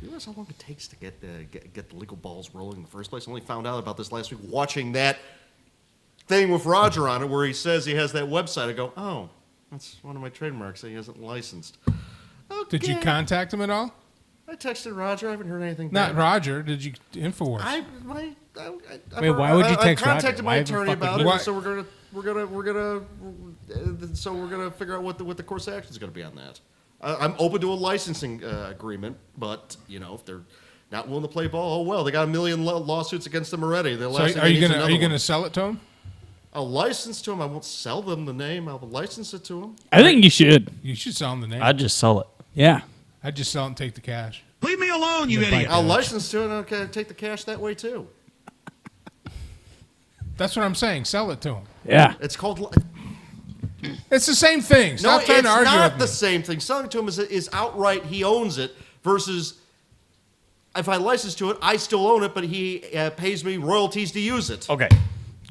You realize how long it takes to get the legal balls rolling in the first place? I only found out about this last week watching that thing with Roger on it where he says he has that website. I go, oh, that's one of my trademarks that he hasn't licensed. Okay. Did you contact him at all? I texted Roger. I haven't heard anything Not back. Roger. Did you Infowars? Wait, why would you text I Roger? contacted Why my have a attorney fucking- about Why- it, so we're gonna figure out what the course of action is gonna be on that. I'm open to a licensing agreement, but if they're not willing to play ball, oh well. They got a million lawsuits against them already. The So last thing are they you need is gonna another one. sell it to him? I'll license to them. I won't sell them the name. I'll license it to them. I think you should. You should sell him the name. I'd just sell it. Yeah. I'd just sell it and take the cash. Leave me alone, you idiot. I'll license to it. And I'll take the cash that way too. That's what I'm saying. Sell it to him. Yeah. It's called. It's the same thing. No, Stop trying it's to argue not with the me. same thing. Selling to him is outright he owns it versus if I license to it, I still own it, but he pays me royalties to use it. Okay.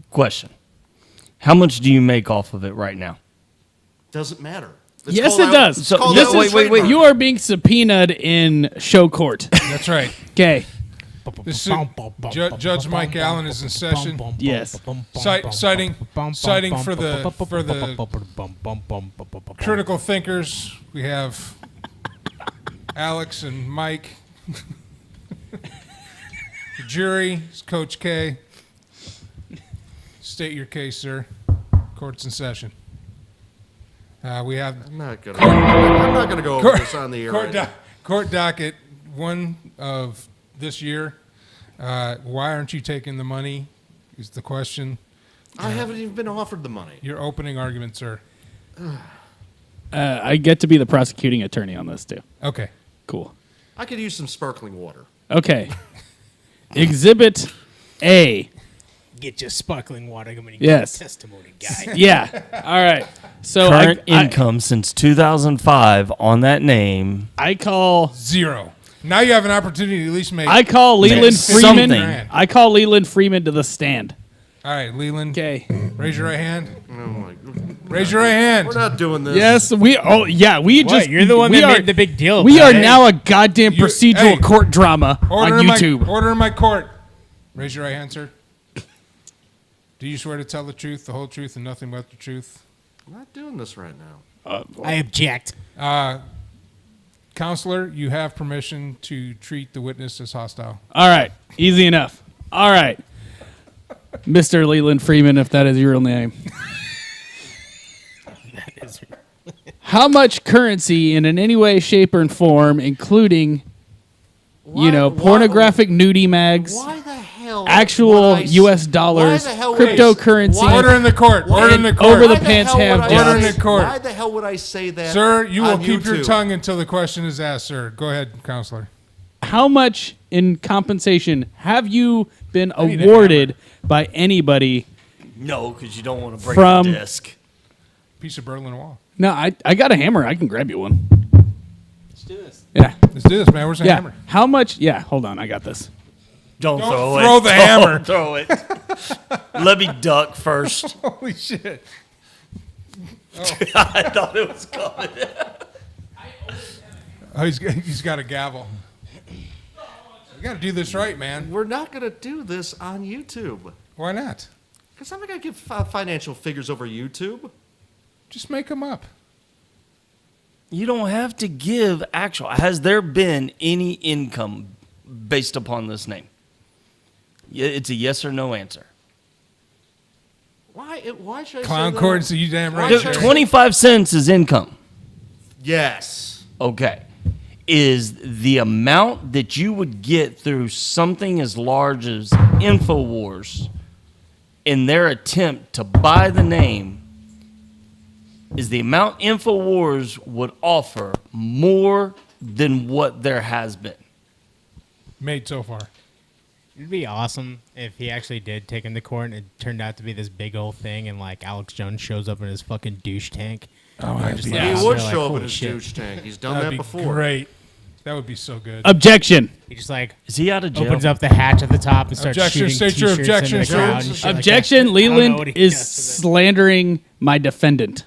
Question. How much do you make off of it right now? Doesn't matter. It's Yes, called it does. it's So- called yes, out as wait. trademark. You are being subpoenaed in show court. That's right. Okay. This is, Judge Mike Allen is in session. Yes. Citing for the critical thinkers, we have Alex and Mike. The jury is Coach K. State your case, sir. Court's in session. We have I'm not gonna go over this on the air. court docket 1 of this year. Why aren't you taking the money? Is the question. I haven't even been offered the money. Your opening argument, sir. I get to be the prosecuting attorney on this too. Okay. Cool. I could use some sparkling water. Okay. Exhibit A. Get your sparkling water when you Yes. get testimony, guy. Yeah. All right. So Current income since 2005 on that name. I call 0. Now you have an opportunity to at least make. Leland something. Freeman. I call Leland Freeman to the stand. All right, Leland. Okay. Raise your right hand. Oh my God. Raise your right hand. We're not doing this. Yes, we. Oh, yeah. We What? just. You're the one we that are, made the big deal. We about are it. now a goddamn You- procedural hey, court drama on YouTube. Order in my court. Raise your right hand, sir. Do you swear to tell the truth, the whole truth, and nothing but the truth? I'm not doing this right now. I object. Counselor, you have permission to treat the witness as hostile. All right. Easy enough. All right. Mr. Leland Freeman, if that is your real name. How much currency in any way, shape, or form, including, pornographic nudie mags, Why the hell? actual would I s- U.S. dollars, why the hell would I s- cryptocurrency, why- Order in the court. Order in the court. over the Why pants hell half would I jobs. Order in say- the court. Why the hell would I say that? Sir, you will on keep your YouTube? tongue until the question is asked, sir. Go ahead, counselor. How much in compensation have you been need a awarded by anybody? No, because you don't want to break From- the disc. Piece of Berlin Wall. No, I got a hammer. I can grab you one. Let's do this. Yeah. Let's do this, man. Where's the Yeah. hammer? How much? Yeah, hold on. I got this. Don't Don't throw throw it. the Don't hammer. Throw it. Let me duck first. Holy shit. I thought it was coming. Oh, he's got a gavel. You got to do this right, man. We're not going to do this on YouTube. Why not? Because I'm not going to give financial figures over YouTube. Just make them up. You don't have to give actual. Has there been any income based upon this name? It's a yes or no answer. Why should I Clown say that? court, so you damn right. Why sir. should I- 25 cents is income. Yes. Okay. Is the amount that you would get through something as large as InfoWars in their attempt to buy the name, is the amount InfoWars would offer more than what there has been? Made so far. It'd be awesome if he actually did take him to court and it turned out to be this big old thing and like Alex Jones shows up in his fucking douche tank. Oh, that'd be He Yeah. would They're show like, up in holy his shit. douche tank. He's done That'd that be before. great. That would be so good. Objection. He just like Is he out of jail? opens up the hatch at the top and starts Objection, shooting state your t-shirts objection, into the sir. crowd and shit like that. Objection. I don't know Leland what he is does with it. slandering my defendant.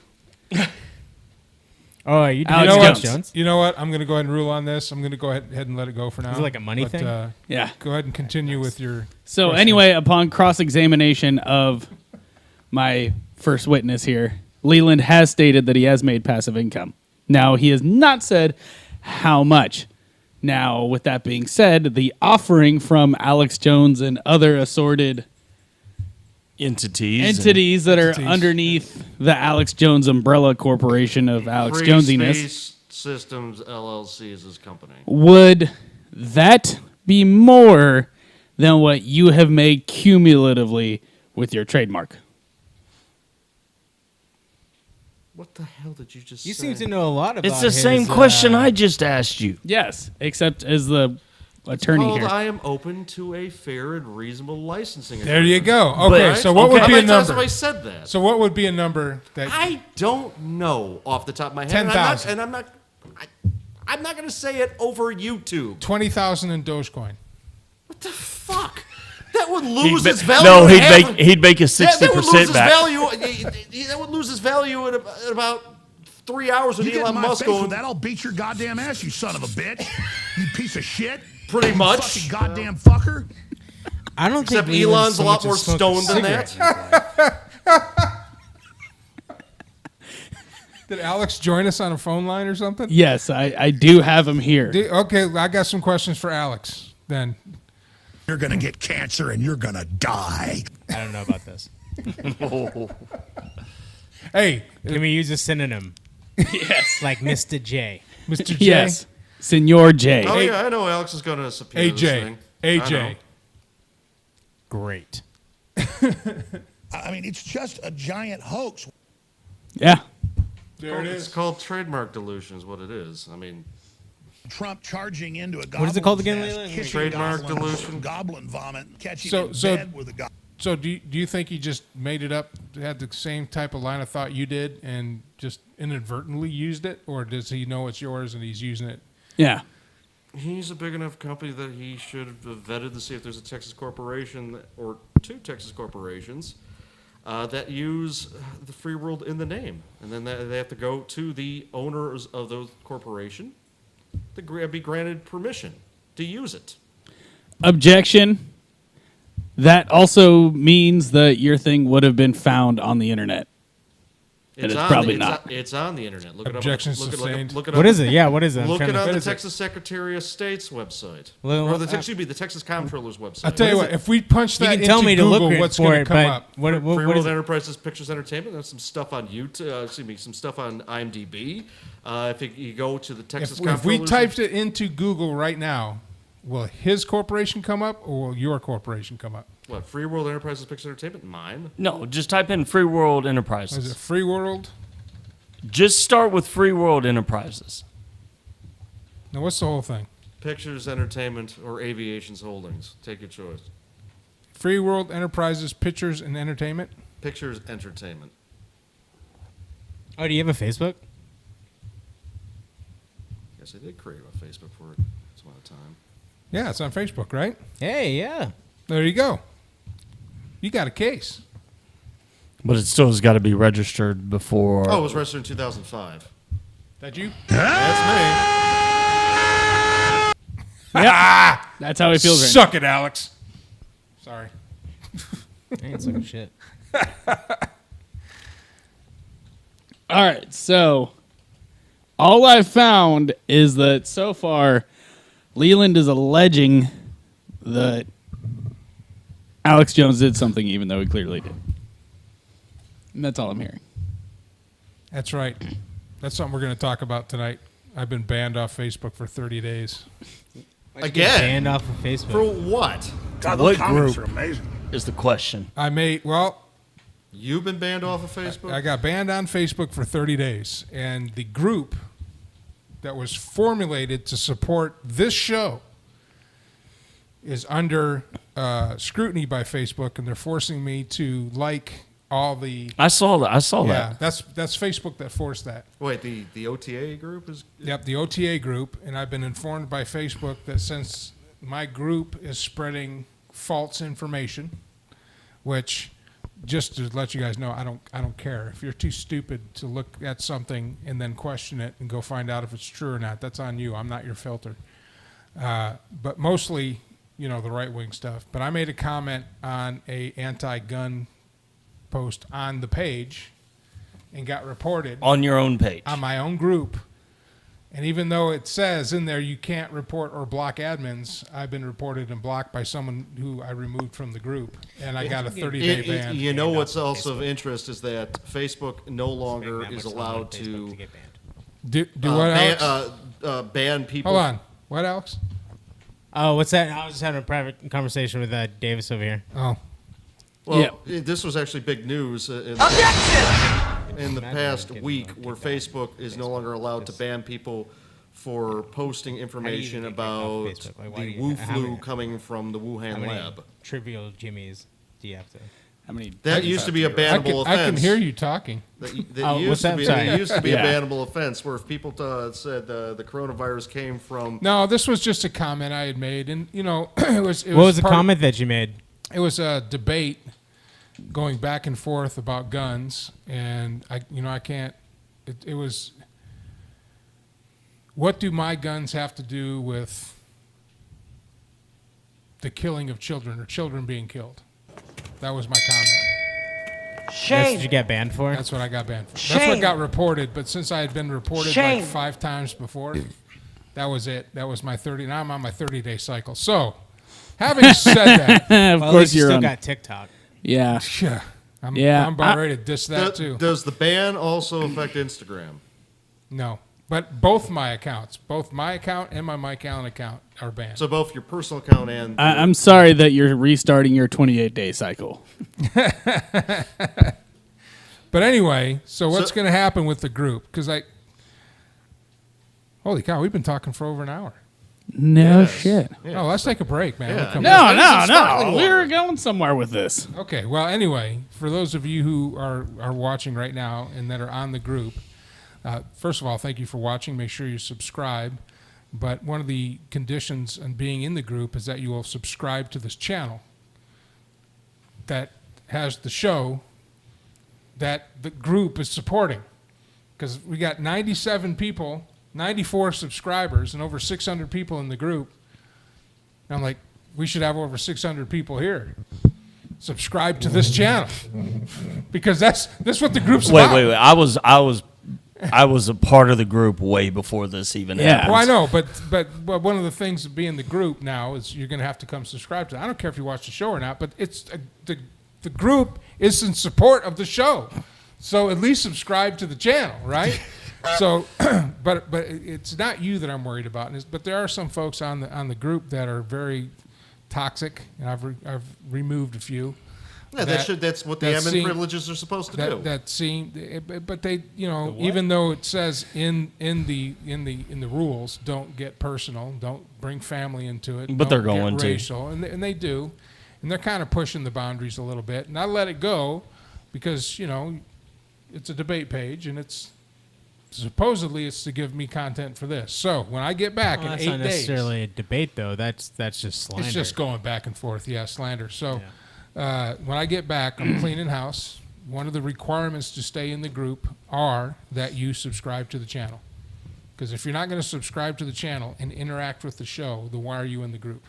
Oh, you did Alex Alex Jones. Jones? You know what? I'm going to go ahead and rule on this. I'm going to go ahead and let it go for now. Is it like a money thing? Yeah. Go ahead and continue with your. So questions. anyway, upon cross-examination of my first witness here, Leland has stated that he has made passive income. Now, he has not said how much. Now, with that being said, the offering from Alex Jones and other assorted entities that are Entities. underneath the Alex Jones umbrella corporation of Alex Free Jonesiness, Space Systems LLC is his company. would that be more than what you have made cumulatively with your trademark? What the hell did you just You say? seem to know a lot about It's the his, same question I just asked you. Yes, except as the attorney Called, here. I am open to a fair and reasonable licensing. There you agreement. go. Okay, But- so what okay. would How be a many times number? have I said that? So what would be a number that? I don't know off the top of my head. 10,000. And I'm not going to say it over YouTube. 20,000 in Dogecoin. What the fuck? That would lose its value. No, in he'd half make he'd make a that would lose 60% its back. value. That would lose its value in about 3 hours with You get in Elon my Musk face going. with that, I'll beat your goddamn ass, you son of a bitch. You piece of shit. Pretty much. Fucking goddamn fucker. I don't Except think Leland's Elon's so a lot much more as smoking a stoned than cigarette. Did Alex join us on a phone line or something? Yes, I do have him here. Okay, I got some questions for Alex then. You're gonna get cancer and you're gonna die. I don't know about this. Hey, Can we use a synonym? Yes. Like Mr. J. Mr. J. Yes. Senor J. Oh yeah, I know Alex is going to subpoena this AJ. thing. I know. AJ. Great. I mean, it's just a giant hoax. Yeah. There it It's is. called trademark dilution is what it is. I mean, Trump charging into a What is it called again, goblin's Leland? nest, kissing Trademark goblins, dilution. Goblin vomit, catching So- in so- bed with a goblin. So do you think he just made it up, had the same type of line of thought you did, and just inadvertently used it? Or does he know it's yours and he's using it? Yeah. he's a big enough company that he should have vetted to see if there's a Texas corporation or two Texas corporations that use the free world in the name. And then they have to go to the owners of those corporation to be granted permission to use it. Objection. That also means that your thing would have been found on the internet. It's probably not. It's on the internet. Look Objections it up. sustained. Look it What up. is it? Yeah, what is it? I'm Look trying it to- on what the is it? Texas Secretary of State's website. Well, Or excuse me, the Texas Comptroller's website. I'll tell you what, if we punch You that can tell into me to Google, look what's for going to it, come but up? what Free what World is it? Enterprises Pictures Entertainment. There's some stuff on YouTube. Some stuff on IMDb. If you go to the Texas If we Comptroller's typed it into Google right now, will his corporation come up or will your corporation come up? what Free World Enterprises Pictures Entertainment? Mine. No, just type in Free World Is it Enterprises. Free World? Just start with Free World Enterprises. Now, what's the whole thing? Pictures Entertainment or Aviations Holdings. Take your choice. Free World Enterprises Pictures and Entertainment? Pictures Entertainment. Oh, do you have a Facebook? Yes, I did create a Facebook for it. It's amount of time. Yeah, it's on Facebook, right? Hey, yeah. There you go. You got a case. But it still has got to be registered before. Oh, it was registered in 2005. That you? That's That's how he feels right Suck it, Alex. Sorry. I ain't sucking shit. All right, so all I've found is that so far, Leland is alleging that Alex Jones did something, even though he clearly did. And that's all I'm hearing. That's right. That's something we're going to talk about tonight. I've been banned off Facebook for 30 days. Again. Banned off of Facebook. For what? God, What those comments group? are amazing. Is the question. You've been banned off of Facebook? I got banned on Facebook for 30 days. And the group that was formulated to support this show is under scrutiny by Facebook, and they're forcing me to like all the... I saw that. Yeah, that's Facebook that forced that. Wait, the OTA group is... Yep, the OTA group, and I've been informed by Facebook that since my group is spreading false information, which, just to let you guys know, I don't care. If you're too stupid to look at something and then question it and go find out if it's true or not, that's on you. I'm not your filter. But mostly, the right-wing stuff. But I made a comment on a anti-gun post on the page and got reported On your own page. on my own group. And even though it says in there you can't report or block admins, I've been reported and blocked by someone who I removed from the group, and I got a 30-day ban. You know what's also of interest is that Facebook no longer That is much time allowed on Facebook to get banned. Do what, Alex? ban people. Hold on. What, Alex? Oh, what's that? I was just having a private conversation with Davis over here. Oh, Well, this was actually big news in the past week, where Facebook is no longer allowed to ban people for posting information get kicked off about Facebook? Like, why the do you- Wu how flu many- coming from the How Wuhan many lab. trivial jimmies do you have to? How many? That used to be a bannable I can offense. hear you talking. That Oh, used what's to that? be, Sorry. it used to be Yeah. a bannable offense, where if people said the coronavirus came from... No, this was just a comment I had made, and it was. What was the part- comment that you made? It was a debate going back and forth about guns, and I can't. It was. What do my guns have to do with the killing of children or children being killed? That was my comment. That's what you get banned for? That's what I got banned for. That's what got reported, but since I had been reported like 5 times before, that was it. That was my 30. Now I'm on my 30-day cycle. So, having said that, Of Well, at course least you you're still on. got TikTok. Yeah. yeah, I'm Yeah, about ready to diss that too. Does the ban also affect Instagram? No. But both my accounts, both my account and my Mike Allen account are banned. So both your personal account and I'm sorry that you're restarting your 28-day cycle. But anyway, so what's going to happen with the group? Because holy cow, we've been talking for over an hour. No shit. Oh, let's take a break, man. Yeah. We'll come No, back. no. We were going somewhere with this. Okay, well, anyway, for those of you who are watching right now and that are on the group, first of all, thank you for watching. Make sure you subscribe. But one of the conditions on being in the group is that you will subscribe to this channel that has the show that the group is supporting. Because we got 97 people, 94 subscribers, and over 600 people in the group. And I'm like, we should have over 600 people here. Subscribe to this channel. Because that's what the group's about. Wait. I was a part of the group way before this even happened. Well, I know, but one of the things of being the group now is you're going to have to come subscribe to it. I don't care if you watch the show or not, but it's the group is in support of the show, so at least subscribe to the channel, right? So, but it's not you that I'm worried about, but there are some folks on the group that are very toxic, and I've removed a few. Yeah, that's what the admin privileges are supposed to do. But they, even though it says in the rules, don't get personal, don't bring family into it, but they're don't going get to, racial, and they do, and they're kind of pushing the boundaries a little bit, and I let it go because it's a debate page, and it's supposedly it's to give me content for this. So when I get back in 8 days, that's not necessarily a debate though. That's just slander. It's just going back and forth. Yeah, slander. So. When I get back, I'm cleaning house. One of the requirements to stay in the group are that you subscribe to the channel. Because if you're not going to subscribe to the channel and interact with the show, then why are you in the group?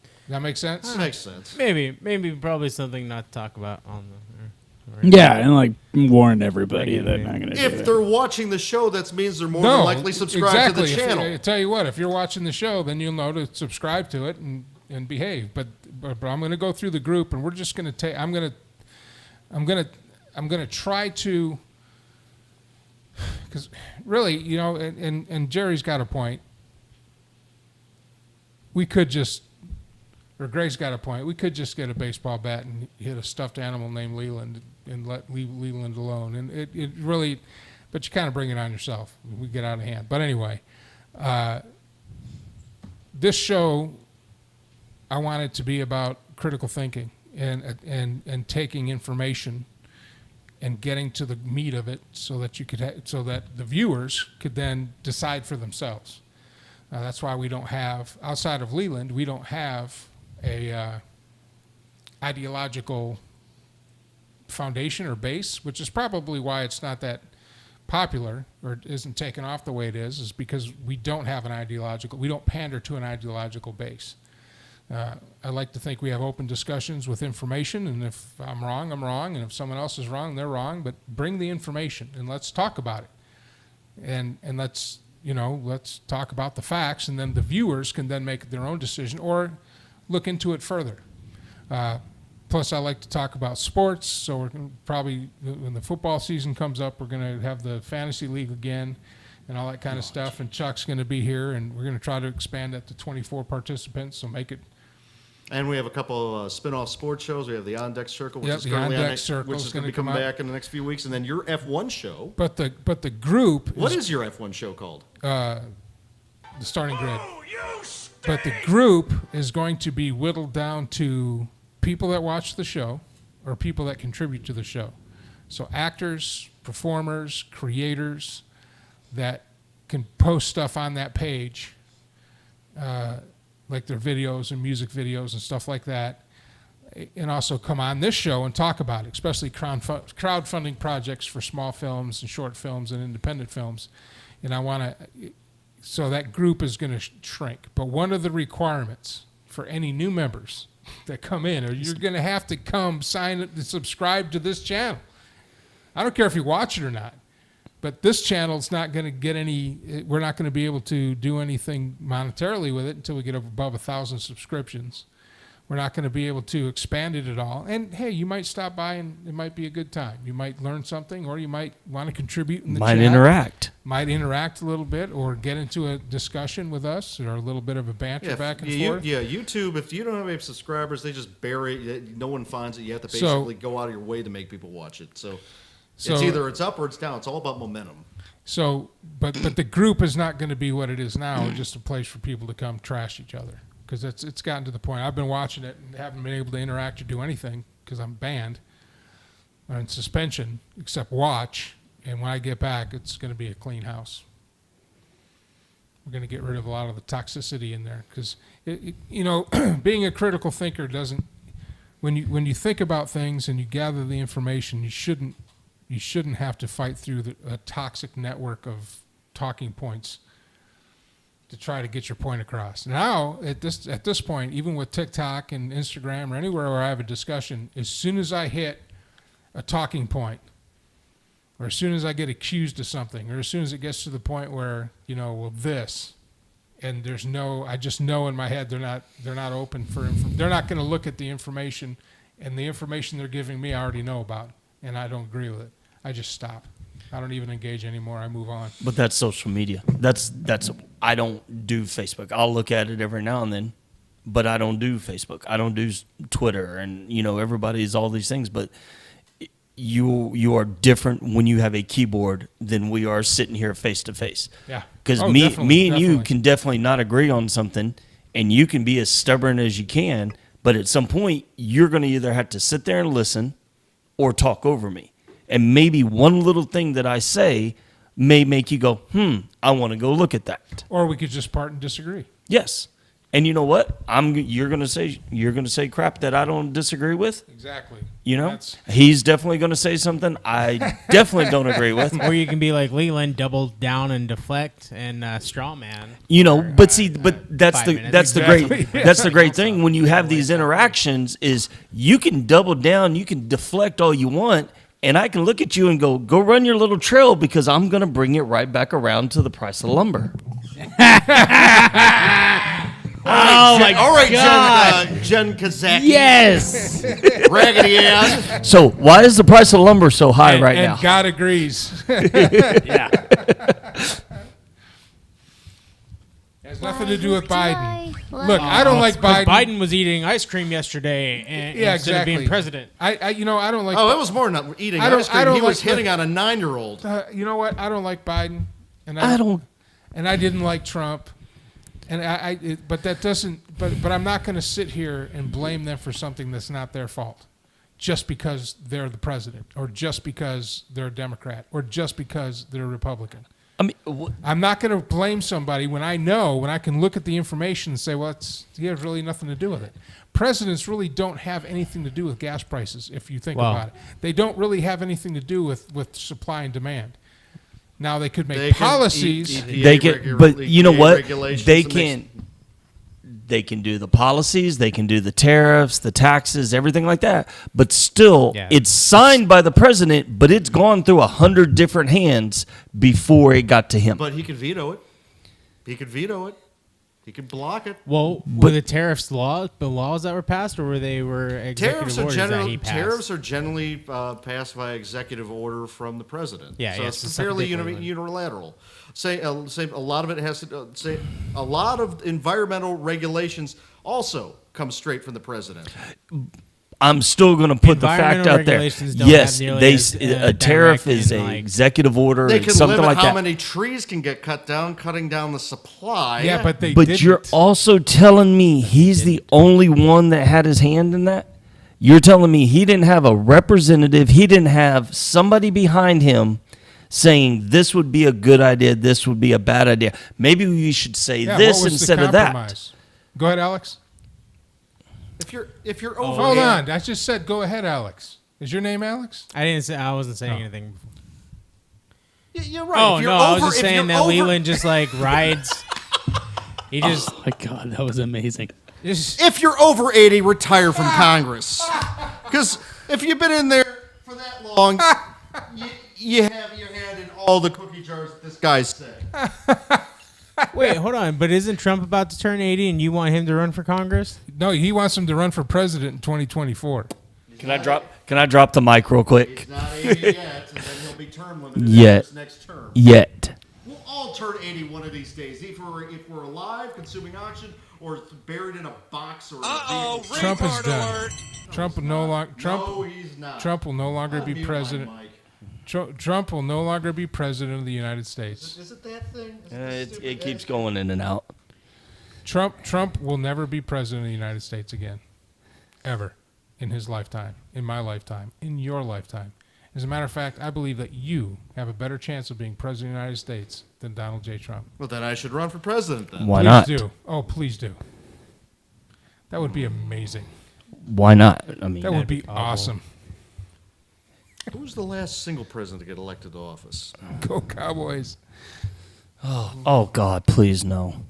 Does that make sense? That makes sense. Maybe probably something not to talk about on the. Yeah, and warn everybody they're not going to do If they're watching the show, that means they're more than likely subscribed to the channel. I tell you what, if you're watching the show, then you'll know to subscribe to it and behave. But I'm going to go through the group, and we're just going to take. I'm going to try to, because really, and Jerry's got a point. We could just, or Greg's got a point. We could just get a baseball bat and hit a stuffed animal named Leland and leave Leland alone. And it really, but you kind of bring it on yourself. We get out of hand. But anyway, this show, I want it to be about critical thinking and taking information and getting to the meat of it, so that so that the viewers could then decide for themselves. That's why we don't have, outside of Leland, we don't have a ideological foundation or base, which is probably why it's not that popular or isn't taken off the way it is because we don't have we don't pander to an ideological base. I like to think we have open discussions with information, and if I'm wrong, I'm wrong, and if someone else is wrong, they're wrong, but bring the information and let's talk about it. And let's talk about the facts, and then the viewers can then make their own decision or look into it further. Plus, I like to talk about sports, so we're gonna probably, when the football season comes up, we're going to have the fantasy league again and all that kind of stuff, and Chuck's going to be here, and we're going to try to expand that to 24 participants, so make it. And we have a couple of spin-off sports shows. We have the On Deck Circle, which is the currently On Deck Circle which is going to be coming back in the next few weeks, and then your F1 show. But the group. What is your F1 show called? The Starting Grid. But the group is going to be whittled down to people that watch the show or people that contribute to the show. So actors, performers, creators that can post stuff on that page, like their videos and music videos and stuff like that, and also come on this show and talk about it, especially crowdfunding projects for small films and short films and independent films. And I want to, so that group is going to shrink. But one of the requirements for any new members that come in, or you're going to have to come sign up and subscribe to this channel. I don't care if you watch it or not. But this channel's not going to get any, we're not going to be able to do anything monetarily with it until we get above 1,000 subscriptions. We're not going to be able to expand it at all. And hey, you might stop by and it might be a good time. You might learn something, or you might want to contribute in the chat. Might interact a little bit, or get into a discussion with us, or a little bit of a banter back and forth. Yeah, YouTube, if you don't have any subscribers, they just bury it. No one finds it. You have to basically go out of your way to make people watch it. So it's either it's up or it's down. It's all about momentum. So, but the group is not going to be what it is now, just a place for people to come trash each other. Because it's gotten to the point. I've been watching it and haven't been able to interact or do anything because I'm banned or in suspension, except watch. And when I get back, it's going to be a clean house. We're going to get rid of a lot of the toxicity in there because, being a critical thinker doesn't. When you think about things and you gather the information, you shouldn't have to fight through a toxic network of talking points to try to get your point across. Now, at this point, even with TikTok and Instagram or anywhere where I have a discussion, as soon as I hit a talking point, or as soon as I get accused of something, or as soon as it gets to the point where, this, and I just know in my head they're not open for they're not going to look at the information, and the information they're giving me I already know about, and I don't agree with it. I just stop. I don't even engage anymore. I move on. But that's social media. That's I don't do Facebook. I'll look at it every now and then, but I don't do Facebook. I don't do Twitter, and everybody's all these things. But you are different when you have a keyboard than we are sitting here face to face. Yeah. Because me and you can definitely not agree on something, and you can be as stubborn as you can. But at some point, you're going to either have to sit there and listen, or talk over me. And maybe one little thing that I say may make you go, I want to go look at that. Or we could just part and disagree. Yes. And you know what? You're gonna say crap that I don't disagree with. Exactly. He's definitely gonna say something I definitely don't agree with. Or you can be like Leland, double down and deflect and straw man. But that's the great thing when you have these interactions is you can double down, you can deflect all you want. And I can look at you and go run your little trail because I'm going to bring it right back around to the price of lumber. All right, Jen Kazaki. Yes. Raggedy ass. So why is the price of lumber so high right now? And God agrees. Yeah. Has nothing to do with Biden. Look, I don't like Biden. Biden was eating ice cream yesterday instead of being president. I don't like. Oh, it was more than eating ice cream. He was hitting on a 9-year-old. You know what? I don't like Biden, and I didn't like Trump, and but that doesn't. But I'm not going to sit here and blame them for something that's not their fault, just because they're the president, or just because they're a Democrat, or just because they're a Republican. I'm not going to blame somebody when I can look at the information and say, well, he has really nothing to do with it. Presidents really don't have anything to do with gas prices, if you think about it. They don't really have anything to do with supply and demand. Now, they could make policies. But you know what? They can do the policies, they can do the tariffs, the taxes, everything like that. But still, it's signed by the president, but it's gone through 100 different hands before it got to him. But he could veto it. He could block it. Well, were the tariffs the laws that were passed, or were executive orders that he passed? Tariffs are generally passed by executive order from the president. Yeah, so it's fairly unilateral. Say a lot of it has to say a lot of environmental regulations also come straight from the president. I'm still going to put the fact out there. Yes, a tariff is an executive order. They can something limit like how that. many trees can get cut down, cutting down the supply. Yeah, but you're also telling me he's the only one that had his hand in that? You're telling me he didn't have a representative, he didn't have somebody behind him saying this would be a good idea, this would be a bad idea. Maybe we should say this instead of that. Go ahead, Alex. If you're over, hold on. I just said go ahead, Alex. Is your name Alex? I wasn't saying anything. You're right. Oh no, I was just saying that Leland just rides. He just. Oh my God, that was amazing. If you're over 80, retire from Congress. Because if you've been in there for that long, you have your hand in all the cookie jars that this guy's saying. Wait, hold on. But isn't Trump about to turn 80 and you want him to run for Congress? No, he wants him to run for president in 2024. Can I drop the mic real quick? He's not 80 yet, and then he'll be term limited Yet. his next term. Yet. We'll all turn 80 one of these days, if we're alive, consuming oxygen, or buried in a box or a vehicle. Trump is done. Trump will no longer. No, he's not. Trump will no longer be Unmute my president. mic. Trump will no longer be president of the United States. Is it that thing? Is it the It stupid keeps head? going in and out. Trump will never be president of the United States again, ever, in his lifetime, in my lifetime, in your lifetime. As a matter of fact, I believe that you have a better chance of being president of the United States than Donald J. Trump. Well, then I should run for president then. Why Please not? do. Oh, please do. That would be amazing. Why not? I mean, That would be awesome. Who's the last single president to get elected to office? Go Cowboys. Oh God, please no,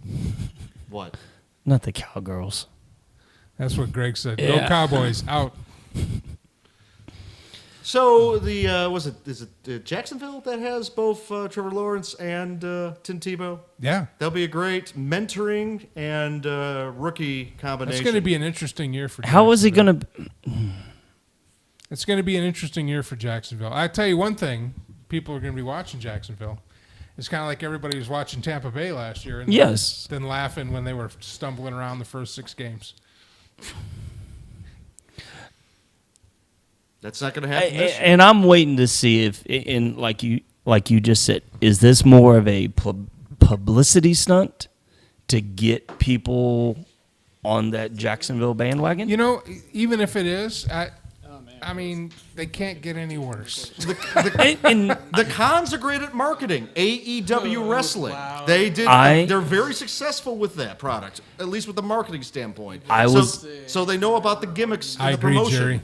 What? not the Cowgirls. That's what Greg said. Go Yeah. Cowboys. Out. So the is it Jacksonville that has both Trevor Lawrence and Tim Tebow? Yeah. That'll be a great mentoring and rookie combination. It's going to be an interesting year for How is he Jacksonville. gonna? It's going to be an interesting year for Jacksonville. I tell you one thing, people are going to be watching Jacksonville. It's kind of like everybody was watching Tampa Bay last year and Yes. then laughing when they were stumbling around the first 6 games. That's not going to happen this year. And I'm waiting to see if, in like you just said, is this more of a publicity stunt to get people on that Jacksonville bandwagon? You know, even if it is, I mean, they can't get any worse. And The Cons are great at marketing. AEW Wrestling. They did. They're very successful with that product, at least with the marketing standpoint. So they know about the gimmicks. I and the agree, promotion. Jerry.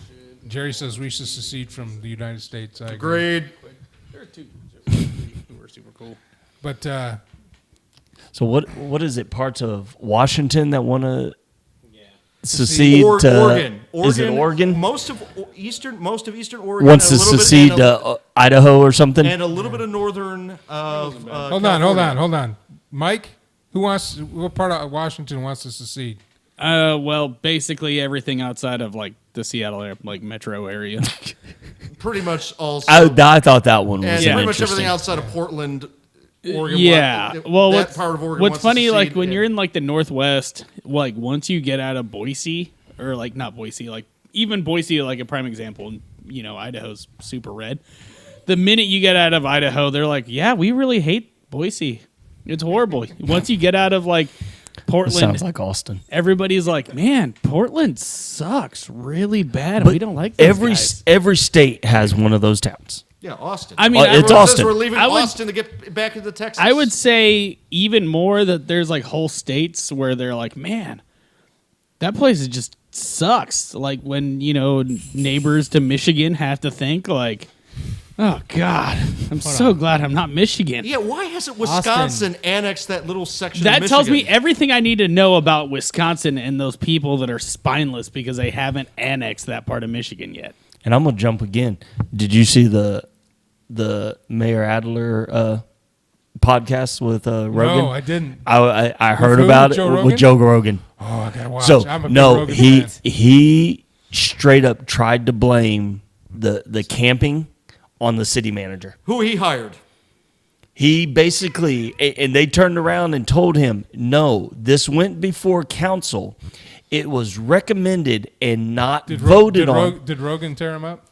Jerry says we should secede from the United States. I agree. Agreed. There are two who were super cool. But so what is it? Parts of Washington that want to secede Oregon. to Oregon. Is it Oregon? Most of Eastern Oregon Wants to and a little bit- secede and a- to Idaho or something. and a little bit of northern. hold California. on. Mike, what part of Washington wants to secede? Well, basically everything outside of like the Seattle metro area. Pretty much all. I thought that one was and Yeah. pretty much interesting. everything outside of Portland, Oregon. Yeah. Well, that what's, part of Oregon what's wants to funny, like secede, when and- you're in like the Northwest, like once you get out of Boise, or like not Boise, like even Boise, like a prime example, you know, Idaho's super red. The minute you get out of Idaho, they're like, yeah, we really hate Boise. It's horrible. Once you get out of like Portland, Sounds like Austin. everybody's like, man, Portland sucks really bad. We don't like those guys. Every state has one of those towns. Yeah, Austin. I mean, it's Everyone says Austin. we're leaving I would- Austin to get back into Texas. I would say even more that there's like whole states where they're like, man, that place just sucks. Like when, you know, neighbors to Michigan have to think like, oh God, I'm so glad I'm not Michigan. Yeah, why hasn't Wisconsin annexed that little section That of tells me Michigan? everything I need to know about Wisconsin and those people that are spineless because they haven't annexed that part of Michigan yet. And I'm gonna jump again. Did you see the Mayor Adler podcast with Rogan? No, I didn't. I heard who? about Joe it Rogan? with Joe Rogan. Oh, I gotta watch. So I'm a big no, Rogan he fan. he straight up tried to blame the camping on the city manager. Who he hired. He basically, and they turned around and told him, no, this went before council. It was recommended and not voted on. Did Rogan tear him up?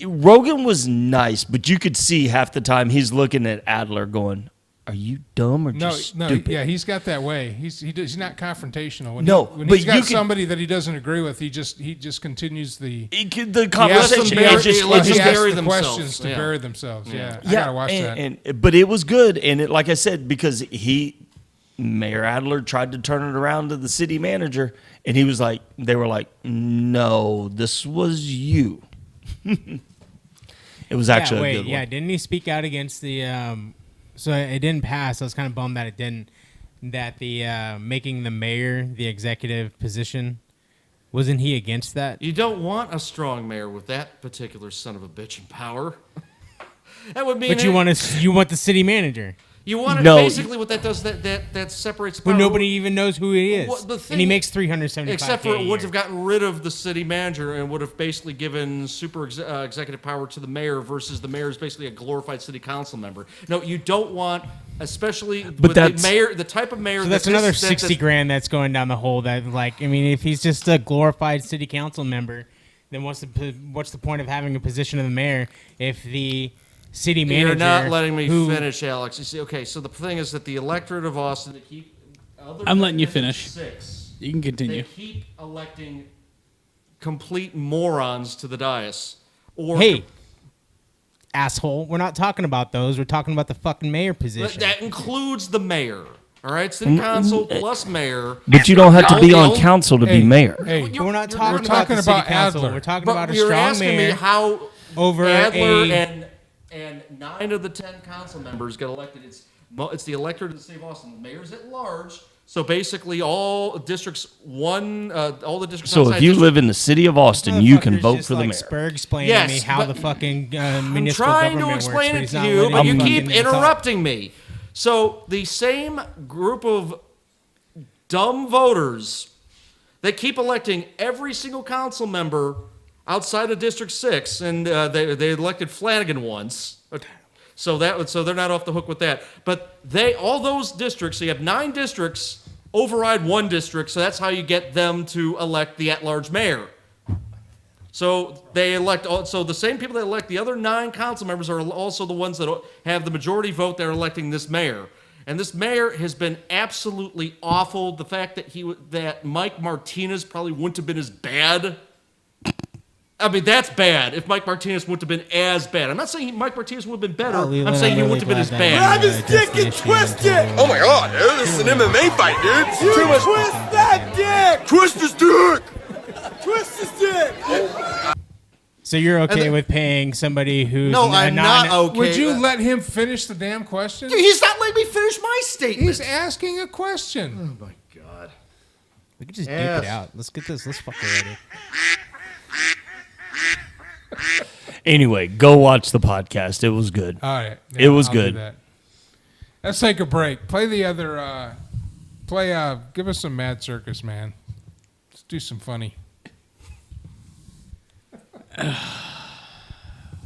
Rogan was nice, but you could see half the time he's looking at Adler going, are you dumb or No, just no, stupid? yeah, he's got that way. He's not confrontational. When No, when but he's got you can- somebody that he doesn't agree with, he just continues the The he conversation. asks them bury- bury- it just- let he them asks bury the themselves. questions to Yeah. bury themselves. Yeah, I gotta watch that. And but it was good, and it, like I said, because Mayor Adler tried to turn it around to the city manager, and he was like, they were like, no, this was you. It was actually a good one. Yeah, didn't he speak out against the? So it didn't pass. I was kind of bummed that it didn't. That the making the mayor the executive position, wasn't he against that? You don't want a strong mayor with that particular son of a bitch in power. That would mean. But you want the city manager. You want No. basically what that does that separates. Who nobody even knows who he is, Well, the thing- and he makes $375,000 except for a it would year. have gotten rid of the city manager and would have basically given super executive power to the mayor versus the mayor is basically a glorified city council member. No, you don't want, especially with the mayor, the type of mayor. So that's another $60,000 that's going down the hole. That like, I mean, if he's just a glorified city council member, then what's the point of having a position of the mayor if the city manager? You're not letting me finish, Alex. You see, okay, so the thing is that the electorate of Austin, they keep. I'm letting you finish. 6, you can continue. They keep electing complete morons to the dais. Or hey, asshole, we're not talking about those. We're talking about the fucking mayor position. that includes the mayor. All right, city council plus mayor. But you don't have to be on council to be mayor. Hey, we're not talking about the city council. Adler. We're talking But about a you're strong asking mayor me how over Adler and 9 of the 10 council members get elected. It's the electorate of the city of Austin. The mayor's at large. So basically, all districts all the districts. So if you live in the city of Austin, you can vote for the mayor. Spurg explaining to me how the fucking municipal I'm trying government to explain works, it but to he's you, not but you letting keep me fucking interrupting me. So the same group of dumb voters that keep electing every single council member outside of District 6, and they elected Flanagan once. So they're not off the hook with that. But all those districts, so you have 9 districts, override 1 district, so that's how you get them to elect the at-large mayor. So they elect. So the same people that elect the other 9 council members are also the ones that have the majority vote that are electing this mayor. And this mayor has been absolutely awful. The fact that Mike Martinez probably wouldn't have been as bad. I mean, that's bad. If Mike Martinez wouldn't have been as bad. I'm not saying Mike Martinez would have been better. I'm saying he wouldn't have been as bad. Grab his dick and twist it! Oh my god, dude, this is an MMA fight, dude. You twist that dick! Twist his dick! Twist his dick! So you're okay with paying somebody who's I'm not okay. Would you let him finish the damn question? Dude, he's not letting me finish my statement. He's asking a question. Oh my god. We could just duke it out. Let's get this. Let's fuck already. Anyway, go watch the podcast. It was good. All right. Yeah, it was I'll do good. that. Let's take a break. Play the other. Give us some Mad Circus, man. Let's do some funny.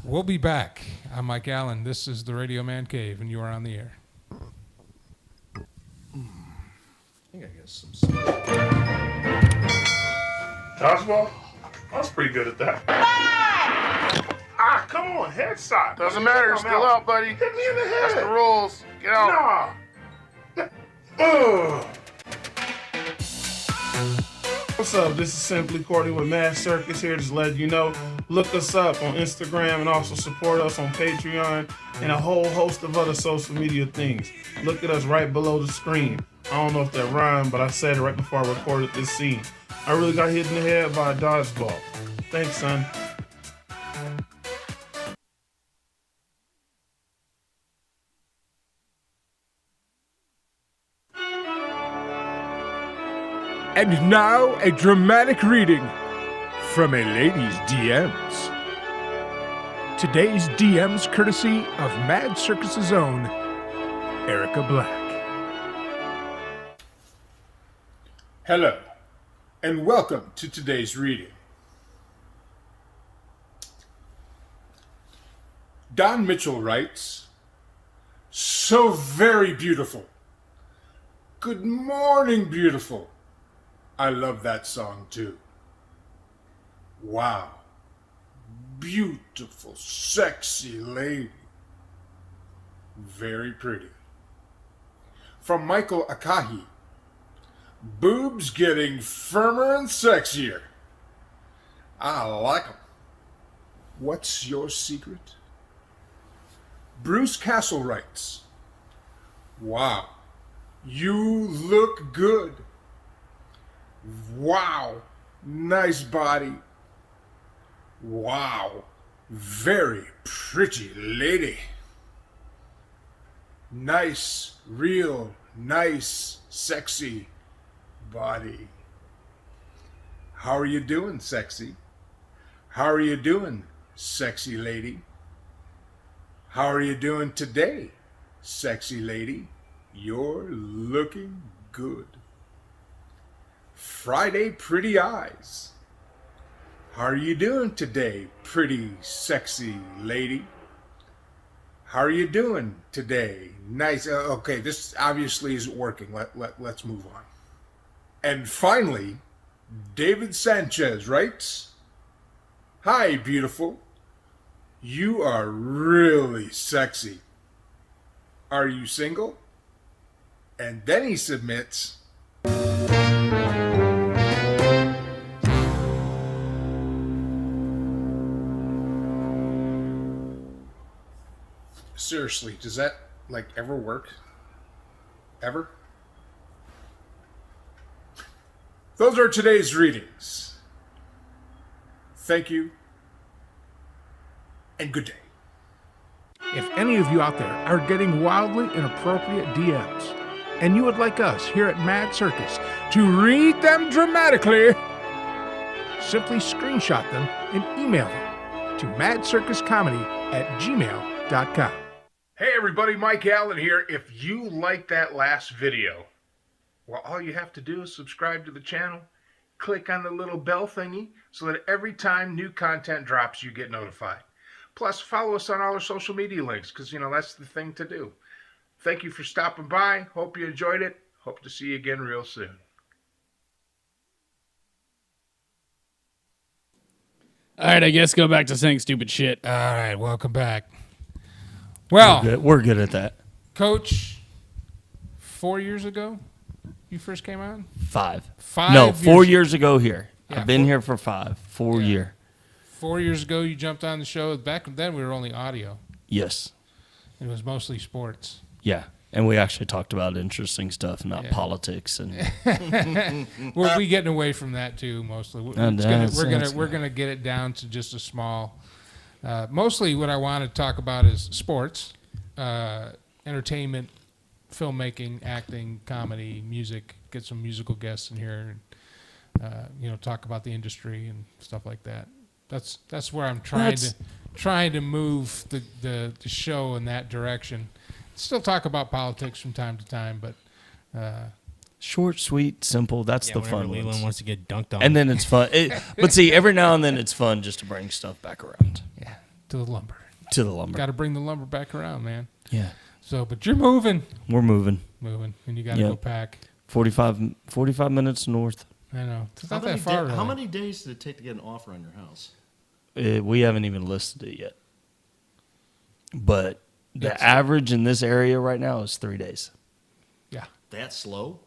We'll be back. I'm Mike Allen. This is the Radio Man Cave, and you are on the air. I think I got some. Dodgeball? I was pretty good at that. Ah, come on, headshot. Doesn't matter, you're still out, buddy. Hit me in the head. That's the rules. Get out. Nah. Ugh. What's up? This is Simply Courtney with Mad Circus here. Just letting you know, look us up on Instagram and also support us on Patreon and a whole host of other social media things. Look at us right below the screen. I don't know if that rhymed, but I said it right before I recorded this scene. I really got hit in the head by a dodgeball. Thanks, son. And now, a dramatic reading from a lady's DMs. Today's DMs courtesy of Mad Circus's own Erica Black. Hello, and welcome to today's reading. Don Mitchell writes, "So very beautiful. Good morning, beautiful. I love that song too. Wow. Beautiful, sexy lady. Very pretty." From Michael Akahi, "Boobs getting firmer and sexier. I like 'em. What's your secret?" Bruce Castle writes, "Wow, you look good. Wow, nice body. Wow, very pretty lady. Nice, real, nice, sexy body. How are you doing, sexy? How are you doing, sexy lady? How are you doing today, Sexy lady, you're looking good. Friday, pretty eyes. How are you doing today, pretty sexy lady? How are you doing today? Nice. Okay, this obviously isn't working. Let's move on. And finally, David Sanchez writes, "Hi, beautiful. You are really sexy. Are you single?" And then he submits, seriously, does that ever work? Ever? Those are today's readings. Thank you, and good day. If any of you out there are getting wildly inappropriate DMs, and you would like us here at Mad Circus to read them dramatically, simply screenshot them and email them to madcircuscomedy@gmail.com. Hey everybody, Mike Allen here. If you like that last video, well, all you have to do is subscribe to the channel, click on the little bell thingy so that every time new content drops, you get notified. Plus, follow us on all our social media links because, that's the thing to do. Thank you for stopping by. Hope you enjoyed it. Hope to see you again real soon. All right, I guess go back to saying stupid shit. All right, welcome back. Well, We're good at that. Coach, 4 years ago, you first came on? 5. 5 No, years 4 years ago here. Yeah, I've been 4 here for 5. 4 year. 4 years ago, you jumped on the show. Back then, we were only audio. Yes. It was mostly sports. Yeah. And we actually talked about interesting stuff, not politics and. We'll be getting away from that too, mostly. We're gonna get it down to just a small. Mostly, what I want to talk about is sports, entertainment, filmmaking, acting, comedy, music. Get some musical guests in here, and talk about the industry and stuff like that. That's where I'm trying to move the show in that direction. Still talk about politics from time to time, but short, sweet, simple. That's the fun Leland ones. wants to get dunked on, and then it's fun. But see, every now and then it's fun just to bring stuff back around. Yeah, to the lumber. Got to bring the lumber back around, man. Yeah. So, but you're moving. We're moving, and you got to go pack. 45 minutes north. I know. It's not that far. How many days did it take to get an offer on your house? We haven't even listed it yet, but the average in this area right now is 3 days. Yeah. That slow?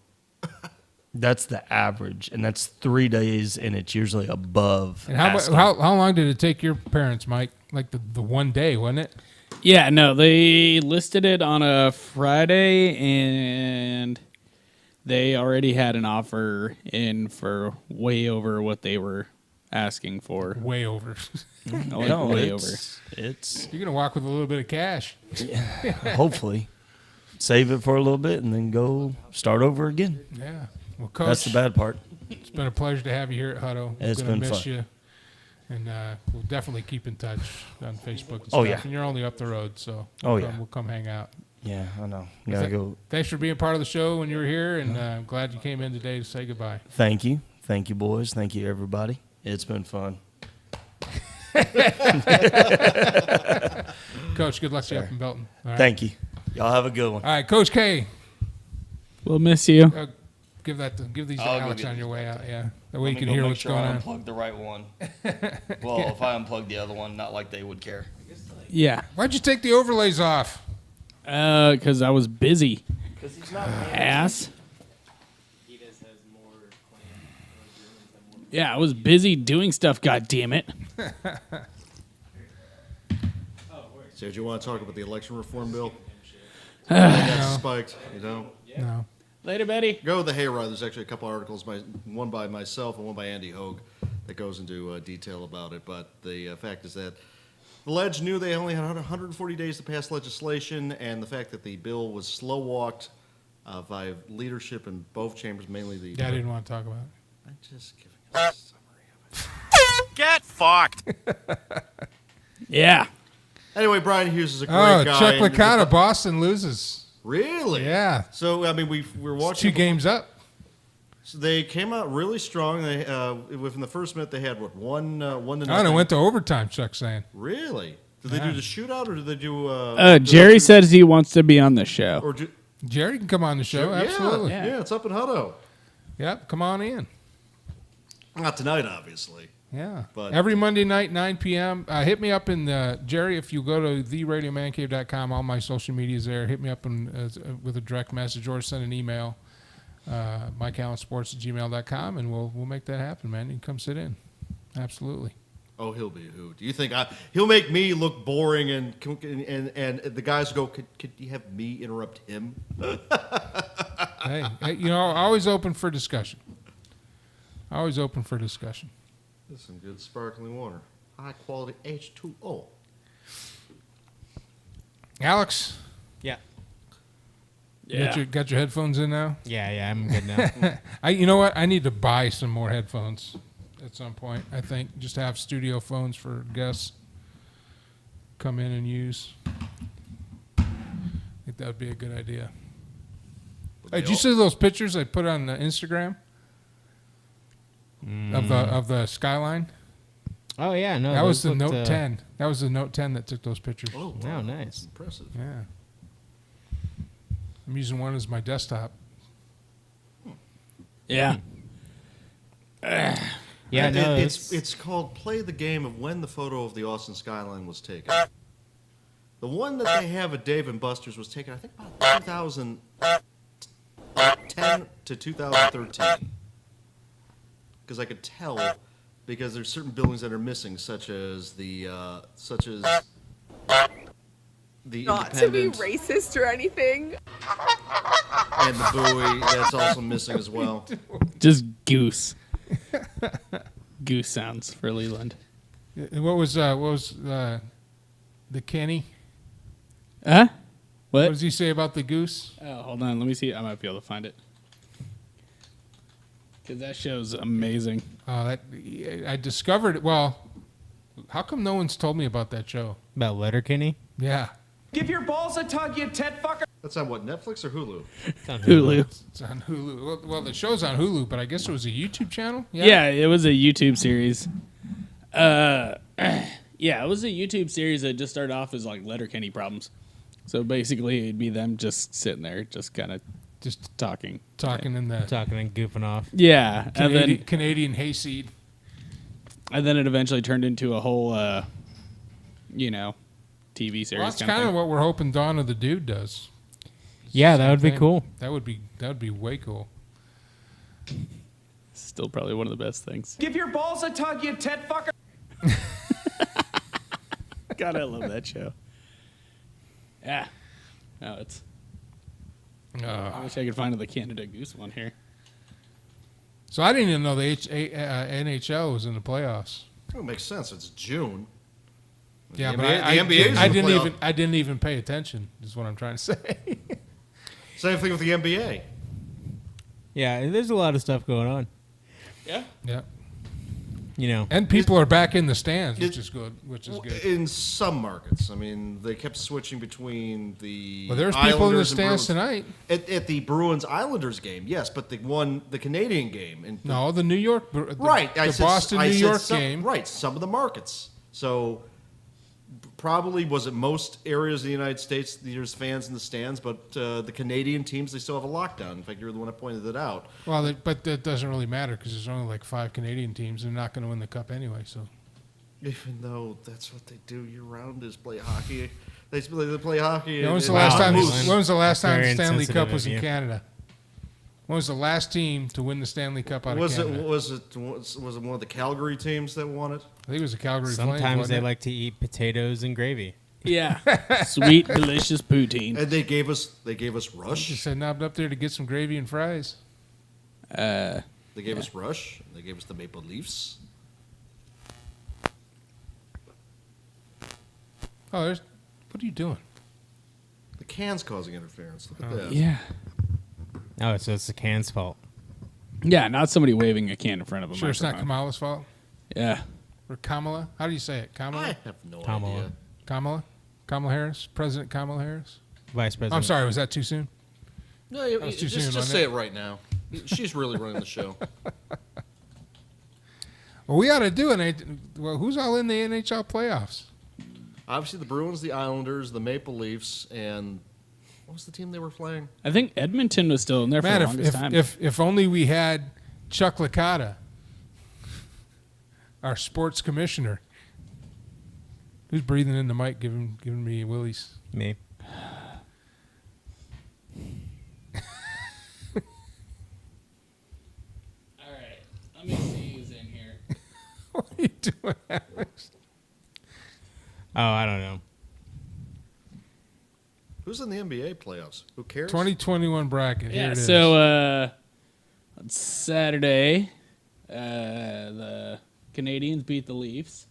That's the average, and that's 3 days, and it's usually above. And how long did it take your parents, Mike? Like the one day, wasn't it? Yeah, no, they listed it on a Friday, and they already had an offer in for way over what they were asking for. Way over. Way over. You're gonna walk with a little bit of cash. Yeah, hopefully, save it for a little bit and then go start over again. Yeah. Well, Coach, that's the bad part. It's been a pleasure to have you here at Hutto. It's gonna been miss fun. you, and we'll definitely keep in touch on Facebook and stuff. Oh, yeah. And you're only up the road, so we'll come hang out. Yeah, I know. Gotta go. Thanks for being part of the show when you were here, and I'm glad you came in today to say goodbye. Thank you, boys. Thank you, everybody. It's been fun. Coach, good luck to you up in Belton. All right. Thank you. Y'all have a good one. All right, Coach K. We'll miss you. Give these to Alex on your way out. Yeah, that way you can go hear make what's sure going I on. unplug the right one. Well, if I unplug the other one, not like they would care. Yeah. Why'd you take the overlays off? Because I was busy. Because he's not ass. Yeah, I was busy doing stuff. God damn it! So, do you want to talk about the election reform bill? That's spiked, No. Later, Betty. Go with the hayride. There's actually a couple articles, one by myself and one by Andy Hogue, that goes into detail about it. But the fact is that the Ledge knew they only had 140 days to pass legislation, and the fact that the bill was slow-walked by leadership in both chambers, mainly the... Yeah, I didn't want to talk about it. I'm just giving a summary of it. Get fucked. Yeah. Anyway, Brian Hughes is a great guy. Chuck Licata, Boston loses. Really? Yeah. So, I mean, we're watching. It's 2 games up. So they came out really strong. They within the first minute they had one to nothing. Oh, and it went to overtime. Chuck's saying. Really? Did they do the shootout or did they do? Jerry says he wants to be on the show. Or Jerry can come on the show. Absolutely. Yeah, it's up in Hutto. Yep, come on in. Not tonight, obviously. Yeah. But every Monday night, 9 p.m. Hit me up in Jerry. If you go to theradiomancave.com, all my social media is there. Hit me up with a direct message or send an email. MikeAllenSports@gmail.com, and we'll make that happen, man. You can come sit in. Absolutely. Oh, he'll be a hoot. Do you think he'll make me look boring and the guys go, could you have me interrupt him? hey, always open for discussion. Always open for discussion. That's some good sparkling water. High quality H2O. Yeah. Alex? Yeah. Got your headphones in now? Yeah, I'm good now. You know what? I need to buy some more headphones at some point. I think just have studio phones for guests come in and use. I think that would be a good idea. Hey, did you see those pictures I put on Instagram of the skyline? Oh yeah, no. That was the Note 10. That was the Note 10 that took those pictures. Oh, wow, nice, impressive. Yeah. I'm using one as my desktop. Yeah. Yeah, no. It's called Play the Game of when the photo of the Austin skyline was taken. The one that they have at Dave & Buster's was taken, I think, about 2010 to 2013. Because I could tell, because there's certain buildings that are missing, such as not to be racist or anything. And the buoy, that's also missing as well. Just goose. Goose sounds for Leland. What was the Kenny? Huh? What does he say about the goose? Oh, hold on. Let me see. I might be able to find it. Because that show's amazing. I discovered it. Well, how come no one's told me about that show? About Letterkenny? Yeah. Give your balls a tug, you ted fucker. That's on what, Netflix or Hulu? It's on Hulu. It's on Hulu. Well, the show's on Hulu, but I guess it was a YouTube channel? Yeah, it was a YouTube series. Yeah, it was a YouTube series that just started off as like Letterkenny problems. So basically, it'd be them just sitting there, just kind of just talking and goofing off. Yeah, Canadian hayseed. And then it eventually turned into a whole, TV series. Well, that's kind of what we're hoping Dawn of the Dude does. Yeah, that would be cool. That would be way cool. Still probably one of the best things. Give your balls a tug, you ted fucker. God, I love that show. Yeah. No, it's. I wish I could find the Canada Goose one here. So I didn't even know the NHL was in the playoffs. Oh, it makes sense. It's June. Yeah, the but NBA I didn't even pay attention. Is what I'm trying to say. Same thing with the NBA. Yeah, there's a lot of stuff going on. Yeah. Yeah. And people are back in the stands, which is good. In some markets, I mean, they kept switching between the. Well, there's Islanders people in the stands tonight. At the Bruins Islanders game, yes, but the Canadian game. No, the New York. Right, The Boston New York game. Right, some of the markets. So. Probably was it most areas of the United States there's fans in the stands, but the Canadian teams, they still have a lockdown. In fact, you're the one that pointed it out. Well, but that doesn't really matter because there's only like 5 Canadian teams. They're not going to win the cup anyway. So, even though that's what they do year round is play hockey, they play hockey. When was the last time the Stanley Cup was in Canada? When was the last team to win the Stanley Cup out of Canada? Was it one of the Calgary teams that won it? I think it was the Calgary Sometimes Flames. they like to eat potatoes and gravy. Yeah, sweet, delicious poutine. And they gave us Rush. They said knobbed up there to get some gravy and fries. They gave us Rush. They gave us the Maple Leafs. Oh, what are you doing? The can's causing interference. Look at that. Yeah. Oh, so it's the can's fault. Yeah, not somebody waving a can in front of them. Sure, it's not Kamala's fault? Yeah. Or Kamala? How do you say it? Kamala? I have no idea. Kamala? Kamala Harris? President Kamala Harris? Vice President. I'm sorry, was that too soon? No, just say it right now. She's really running the show. Well, we ought to do who's all in the NHL playoffs? Obviously, the Bruins, the Islanders, the Maple Leafs, and what was the team they were playing? I think Edmonton was still in there for the longest time. If only we had Chuck Licata, our sports commissioner. Who's breathing in the mic, giving me willies? Me. All right, let me see who's in here. What are you doing, Alex? Oh, I don't know. Who's in the NBA playoffs? Who cares? 2021 bracket. Yeah, Here it is. so on Saturday, the Canadians beat the Leafs.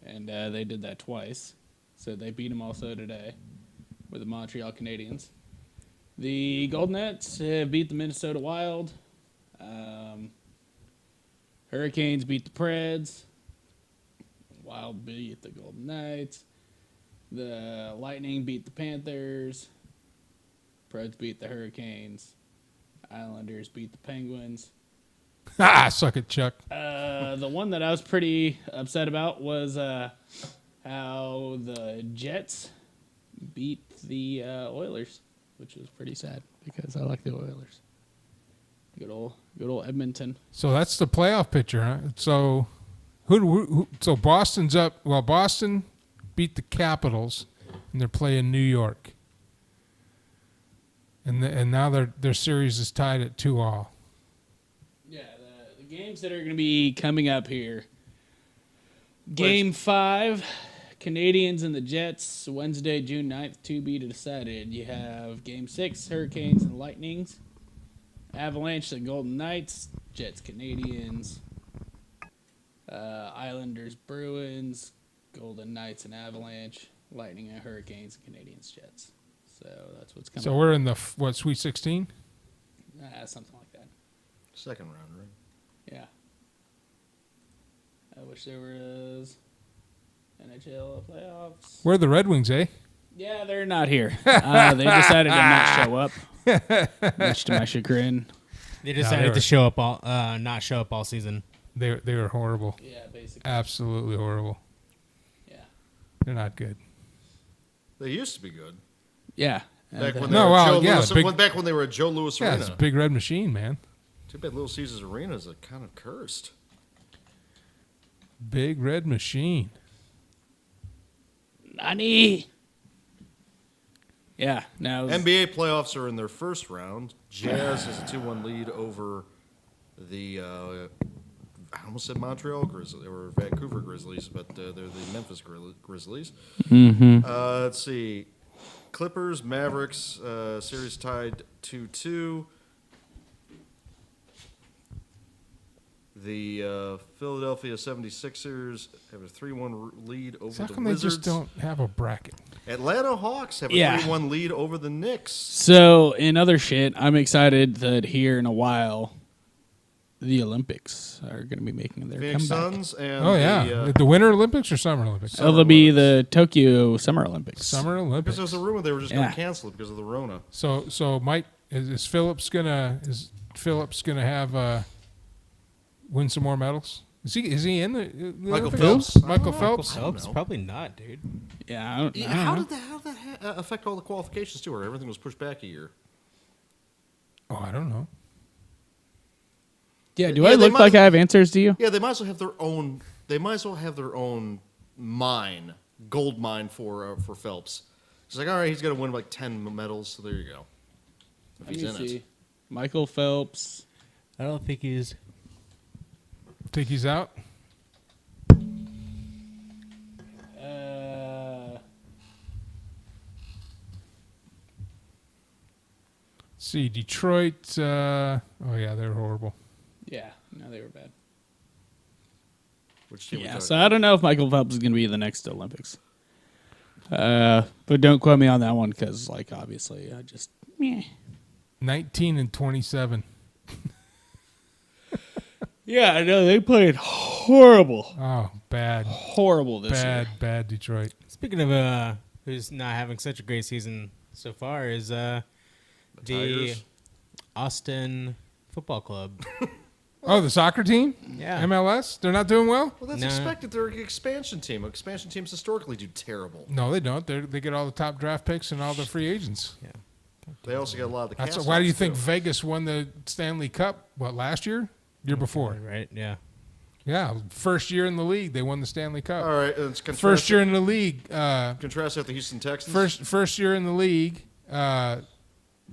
And they did that twice. So they beat them also today with the Montreal Canadiens. The Golden Knights beat the Minnesota Wild. Hurricanes beat the Preds. Wild beat the Golden Knights. The Lightning beat the Panthers. Preds beat the Hurricanes. Islanders beat the Penguins. Suck it, Chuck. The one that I was pretty upset about was how the Jets beat the Oilers, which was pretty sad because I like the Oilers. Good old Edmonton. So that's the playoff picture, huh? So so Boston's up. Well, Boston beat the Capitals, and they're playing New York, and now their series is tied at 2-2. Yeah, the games that are going to be coming up here. Game 5, Canadians and the Jets, Wednesday, June 9th, to be decided. You have Game 6, Hurricanes and Lightnings. Avalanche and Golden Knights, Jets, Canadians. Islanders, Bruins, Golden Knights and Avalanche, Lightning and Hurricanes, and Canadians, Jets. So that's what's coming. So we're in the Sweet 16? Something like that. Second round, right? Yeah. I wish there was NHL playoffs. Where are the Red Wings, eh? Yeah, they're not here. They decided to not show up, much to my chagrin. They decided to not show up all season. They were horrible. Yeah, basically. Absolutely horrible. Yeah. They're not good. They used to be good. Yeah. Back when they were at Joe Louis Arena. Yeah, it's a big red machine, man. Too bad Little Caesars Arena is kind of cursed. Big red machine. Nani? Yeah. Now NBA playoffs are in their first round. Jazz has a 2-1 lead over the I almost said Montreal Grizzlies or Vancouver Grizzlies, but they're the Memphis Grizzlies. Mm-hmm. Let's see. Clippers, Mavericks, series tied 2-2. The Philadelphia 76ers have a 3-1 lead over How the come Wizards. they just don't have a bracket? Atlanta Hawks have a 3-1 lead over the Knicks. So, in other shit, I'm excited that here in a while, the Olympics are going to be making their Phoenix comeback. Suns and the Winter Olympics or Summer Olympics? It'll be the Tokyo Summer Olympics. Summer Olympics. Because there was a rumor they were just going to cancel it because of the Rona. So Mike, is Phillips gonna have win some more medals? Is he in the Michael Olympics? Phelps? Michael Phelps? Probably not, dude. Yeah, I don't know. How did that affect all the qualifications too? Or everything was pushed back a year? Oh, I don't know. Yeah, do I look like I have answers to you? Yeah, they might as well have their own. They might as well have their own gold mine for Phelps. It's like, all right, he's going to win like 10 medals, so there you go. If he's in it. Michael Phelps. I don't think he's. Think he's out? See, Detroit. Oh yeah, they were horrible. Yeah, no, they were bad. Which team? Yeah, so I don't know if Michael Phelps is going to be the next Olympics. But don't quote me on that one because, like, obviously, I just. Meh. 19 and 27. Yeah, I know. They played horrible. Oh, bad. Horrible this year. Bad Detroit. Speaking of who's not having such a great season so far is the Austin Football Club. Oh, the soccer team? Yeah. MLS? They're not doing well? Well, that's expected. They're an expansion team. Expansion teams historically do terrible. No, they don't. They get all the top draft picks and all the free agents. Yeah. They also get a lot of the cast. Why do you think Vegas won the Stanley Cup, last year? Year before. Right, yeah. Yeah, first year in the league, they won the Stanley Cup. All right. First year in the league. Contrast with the Houston Texans. First year in the league,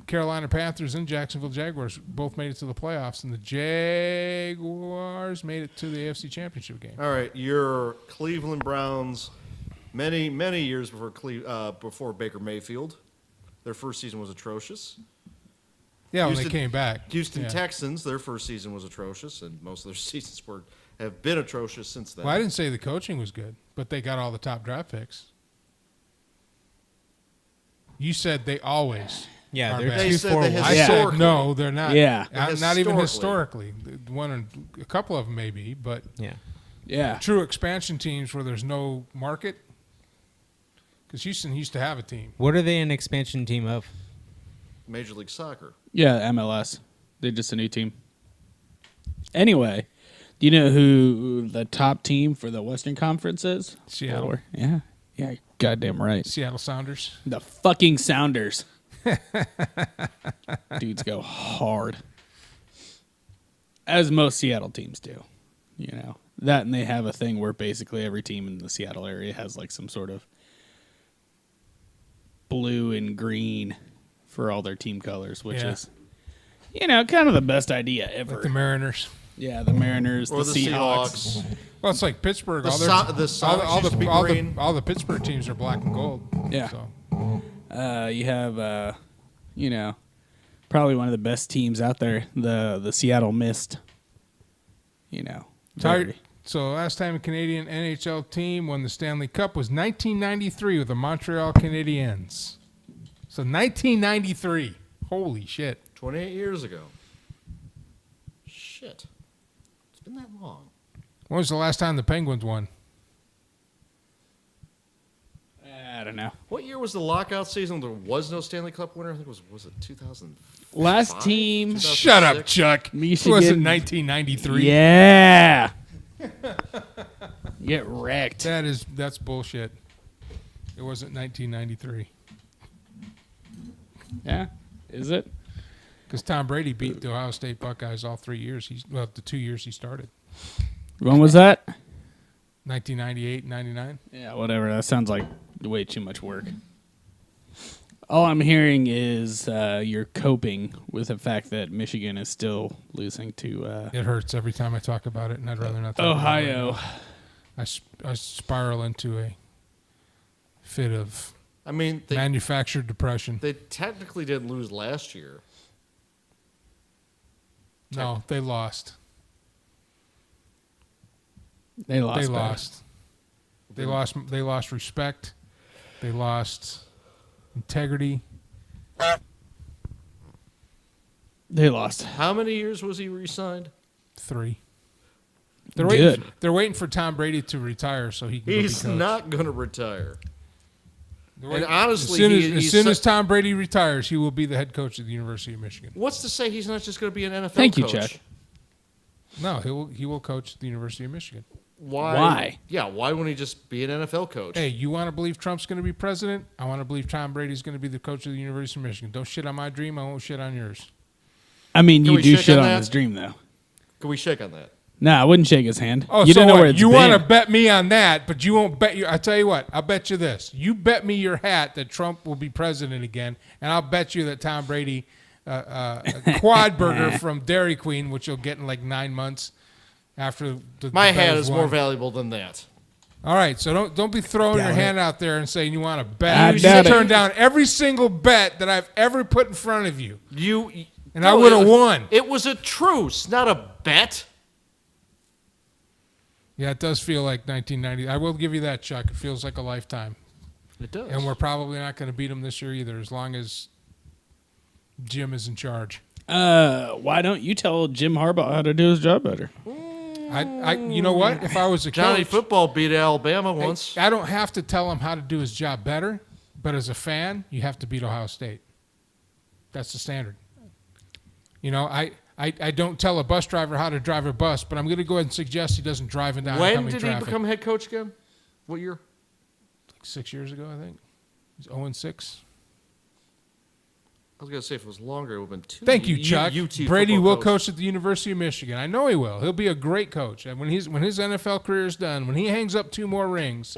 Carolina Panthers and Jacksonville Jaguars both made it to the playoffs, and the Jaguars made it to the AFC Championship game. All right, your Cleveland Browns, many years before Baker Mayfield, their first season was atrocious. Yeah, when they came back. Houston Texans, their first season was atrocious, and most of their seasons have been atrocious since then. Well, I didn't say the coaching was good, but they got all the top draft picks. You said they always. Yeah, are they're bad. I said no, they're not. Yeah. Not even historically. A couple of them maybe, but yeah, true expansion teams where there's no market. Because Houston used to have a team. What are they an expansion team of? Major League Soccer. Yeah, MLS. They're just a new team. Anyway, do you know who the top team for the Western Conference is? Seattle. Yeah, goddamn right. Seattle Sounders. The fucking Sounders. Dudes go hard. As most Seattle teams do. You know, that, and they have a thing where basically every team in the Seattle area has like some sort of blue and green for all their team colors, which is, kind of the best idea ever. Like the Mariners. Yeah, the Mariners, or the Seahawks. Well, it's like Pittsburgh. All the Pittsburgh teams are black and gold. Yeah. So. You have, probably one of the best teams out there, the Seattle Mist. So last time a Canadian NHL team won the Stanley Cup was 1993 with the Montreal Canadiens. So 1993. Holy shit. 28 years ago. Shit. It's been that long. When was the last time the Penguins won? I don't know. What year was the lockout season? There was no Stanley Cup winner. I think was it 2000? Last team. Shut up, Chuck. Michigan. It was in 1993. Yeah. Get wrecked. That's bullshit. It wasn't 1993. Yeah, is it? Because Tom Brady beat the Ohio State Buckeyes all 3 years. The 2 years he started. When was that? 1998, 99. Yeah, whatever. That sounds like way too much work. All I'm hearing is you're coping with the fact that Michigan is still losing to... It hurts every time I talk about it, and I'd rather not talk Ohio. about it. I spiral into a fit of manufactured depression. They technically didn't lose last year. No, they lost. They lost. They lost respect. They lost integrity. They lost. How many years was he re-signed? 3. They're waiting for Tom Brady to retire so he can. He's not going to retire. And honestly, as soon as Tom Brady retires, he will be the head coach of the University of Michigan. What's to say he's not just going to be an NFL coach? Thank you, Chuck. No, he will coach at the University of Michigan. Why? Yeah, why wouldn't he just be an NFL coach? Hey, you want to believe Trump's going to be president? I want to believe Tom Brady's going to be the coach of the University of Michigan. Don't shit on my dream. I won't shit on yours. I mean, you do shit on his dream, though. Can we shake on that? No, I wouldn't shake his hand. Oh, you so don't know what? where it's You been. want to bet me on that, but you won't bet you. I tell you what, I'll bet you this. You bet me your hat that Trump will be president again, and I'll bet you that Tom Brady, a quad burger from Dairy Queen, which you'll get in like 9 months after my hat is more valuable than that. All right, so don't be throwing your hand out there and saying you want to bet. I You should turn down every single bet that I've ever put in front of you. I would have won. It was a truce, not a bet. Yeah, it does feel like 1990. I will give you that, Chuck. It feels like a lifetime. It does. And we're probably not going to beat them this year either, as long as Jim is in charge. Why don't you tell Jim Harbaugh how to do his job better? You know what? If I was a Johnny coach, Football beat Alabama once. I don't have to tell him how to do his job better, but as a fan, you have to beat Ohio State. That's the standard. You know, I don't tell a bus driver how to drive a bus, but I'm going to go ahead and suggest he doesn't drive in oncoming traffic. When did he become head coach again? What year? Like 6 years ago, I think. He's 0-6. I was going to say if it was longer, it would have been 2. Thank you, Chuck. UT Brady will coach at the University of Michigan. I know he will. He'll be a great coach. And when his NFL career is done, when he hangs up 2 more rings,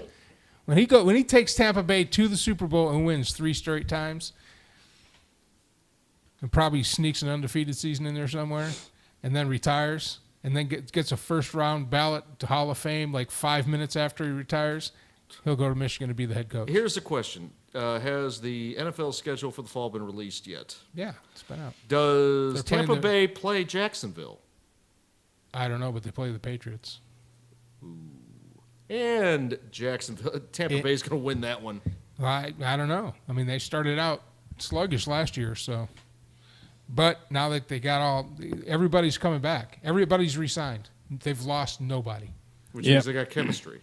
when he takes Tampa Bay to the Super Bowl and wins 3 straight times, and probably sneaks an undefeated season in there somewhere, and then retires, and then gets a first-round ballot to Hall of Fame like 5 minutes after he retires, he'll go to Michigan to be the head coach. Here's the question. Has the NFL schedule for the fall been released yet? Yeah, it's been out. Does Tampa Bay play Jacksonville? I don't know, but they play the Patriots. Ooh. And Tampa Bay's going to win that one. I don't know. I mean, they started out sluggish last year, so. But now that they got everybody's coming back. Everybody's re-signed. They've lost nobody. Which means they got chemistry.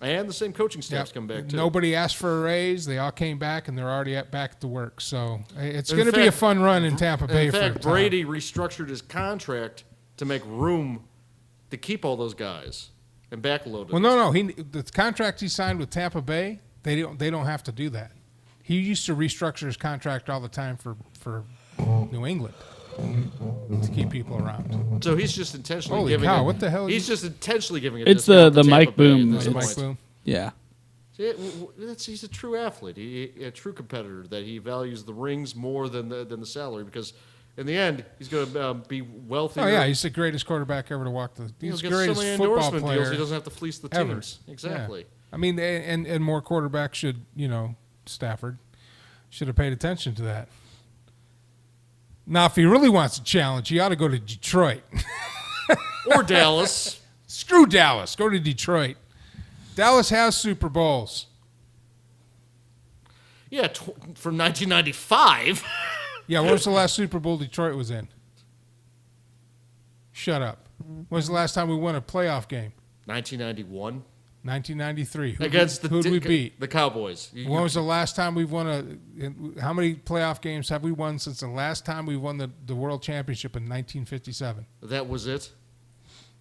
And the same coaching staff's come back, too. Nobody asked for a raise. They all came back, and they're already back to work. So it's going to be a fun run in Tampa Bay. In fact, Brady restructured his contract to make room to keep all those guys and backload it. Well, no. The contract he signed with Tampa Bay, they don't have to do that. He used to restructure his contract all the time for New England to keep people around. So he's just intentionally Holy giving cow, it. what the hell? He's just intentionally giving it. It's the Mike Boom. Mike Boom. Yeah. He's a true athlete, a true competitor. That he values the rings more than the salary, because in the end he's going to be wealthier. Oh yeah, he's the greatest quarterback ever to walk the. He's the greatest so many football endorsement player deals. He doesn't have to fleece the ever. teams. Exactly. Yeah. I mean, and more quarterbacks should, Stafford should have paid attention to that. Now, if he really wants a challenge, he ought to go to Detroit. Or Dallas. Screw Dallas. Go to Detroit. Dallas has Super Bowls. Yeah, from 1995. Yeah, what was the last Super Bowl Detroit was in? Shut up. When was the last time we won a playoff game? 1991. 1993. Against who'd we beat? The Cowboys. When was the last time we've won how many playoff games have we won since the last time we won the World Championship in 1957? That was it?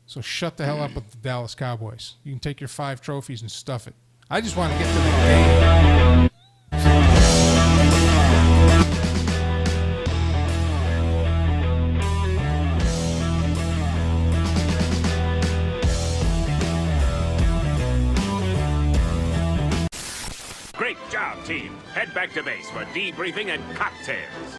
So shut the hell up with the Dallas Cowboys. You can take your 5 trophies and stuff it. I just want to get to the game. Great job, team. Head back to base for debriefing and cocktails.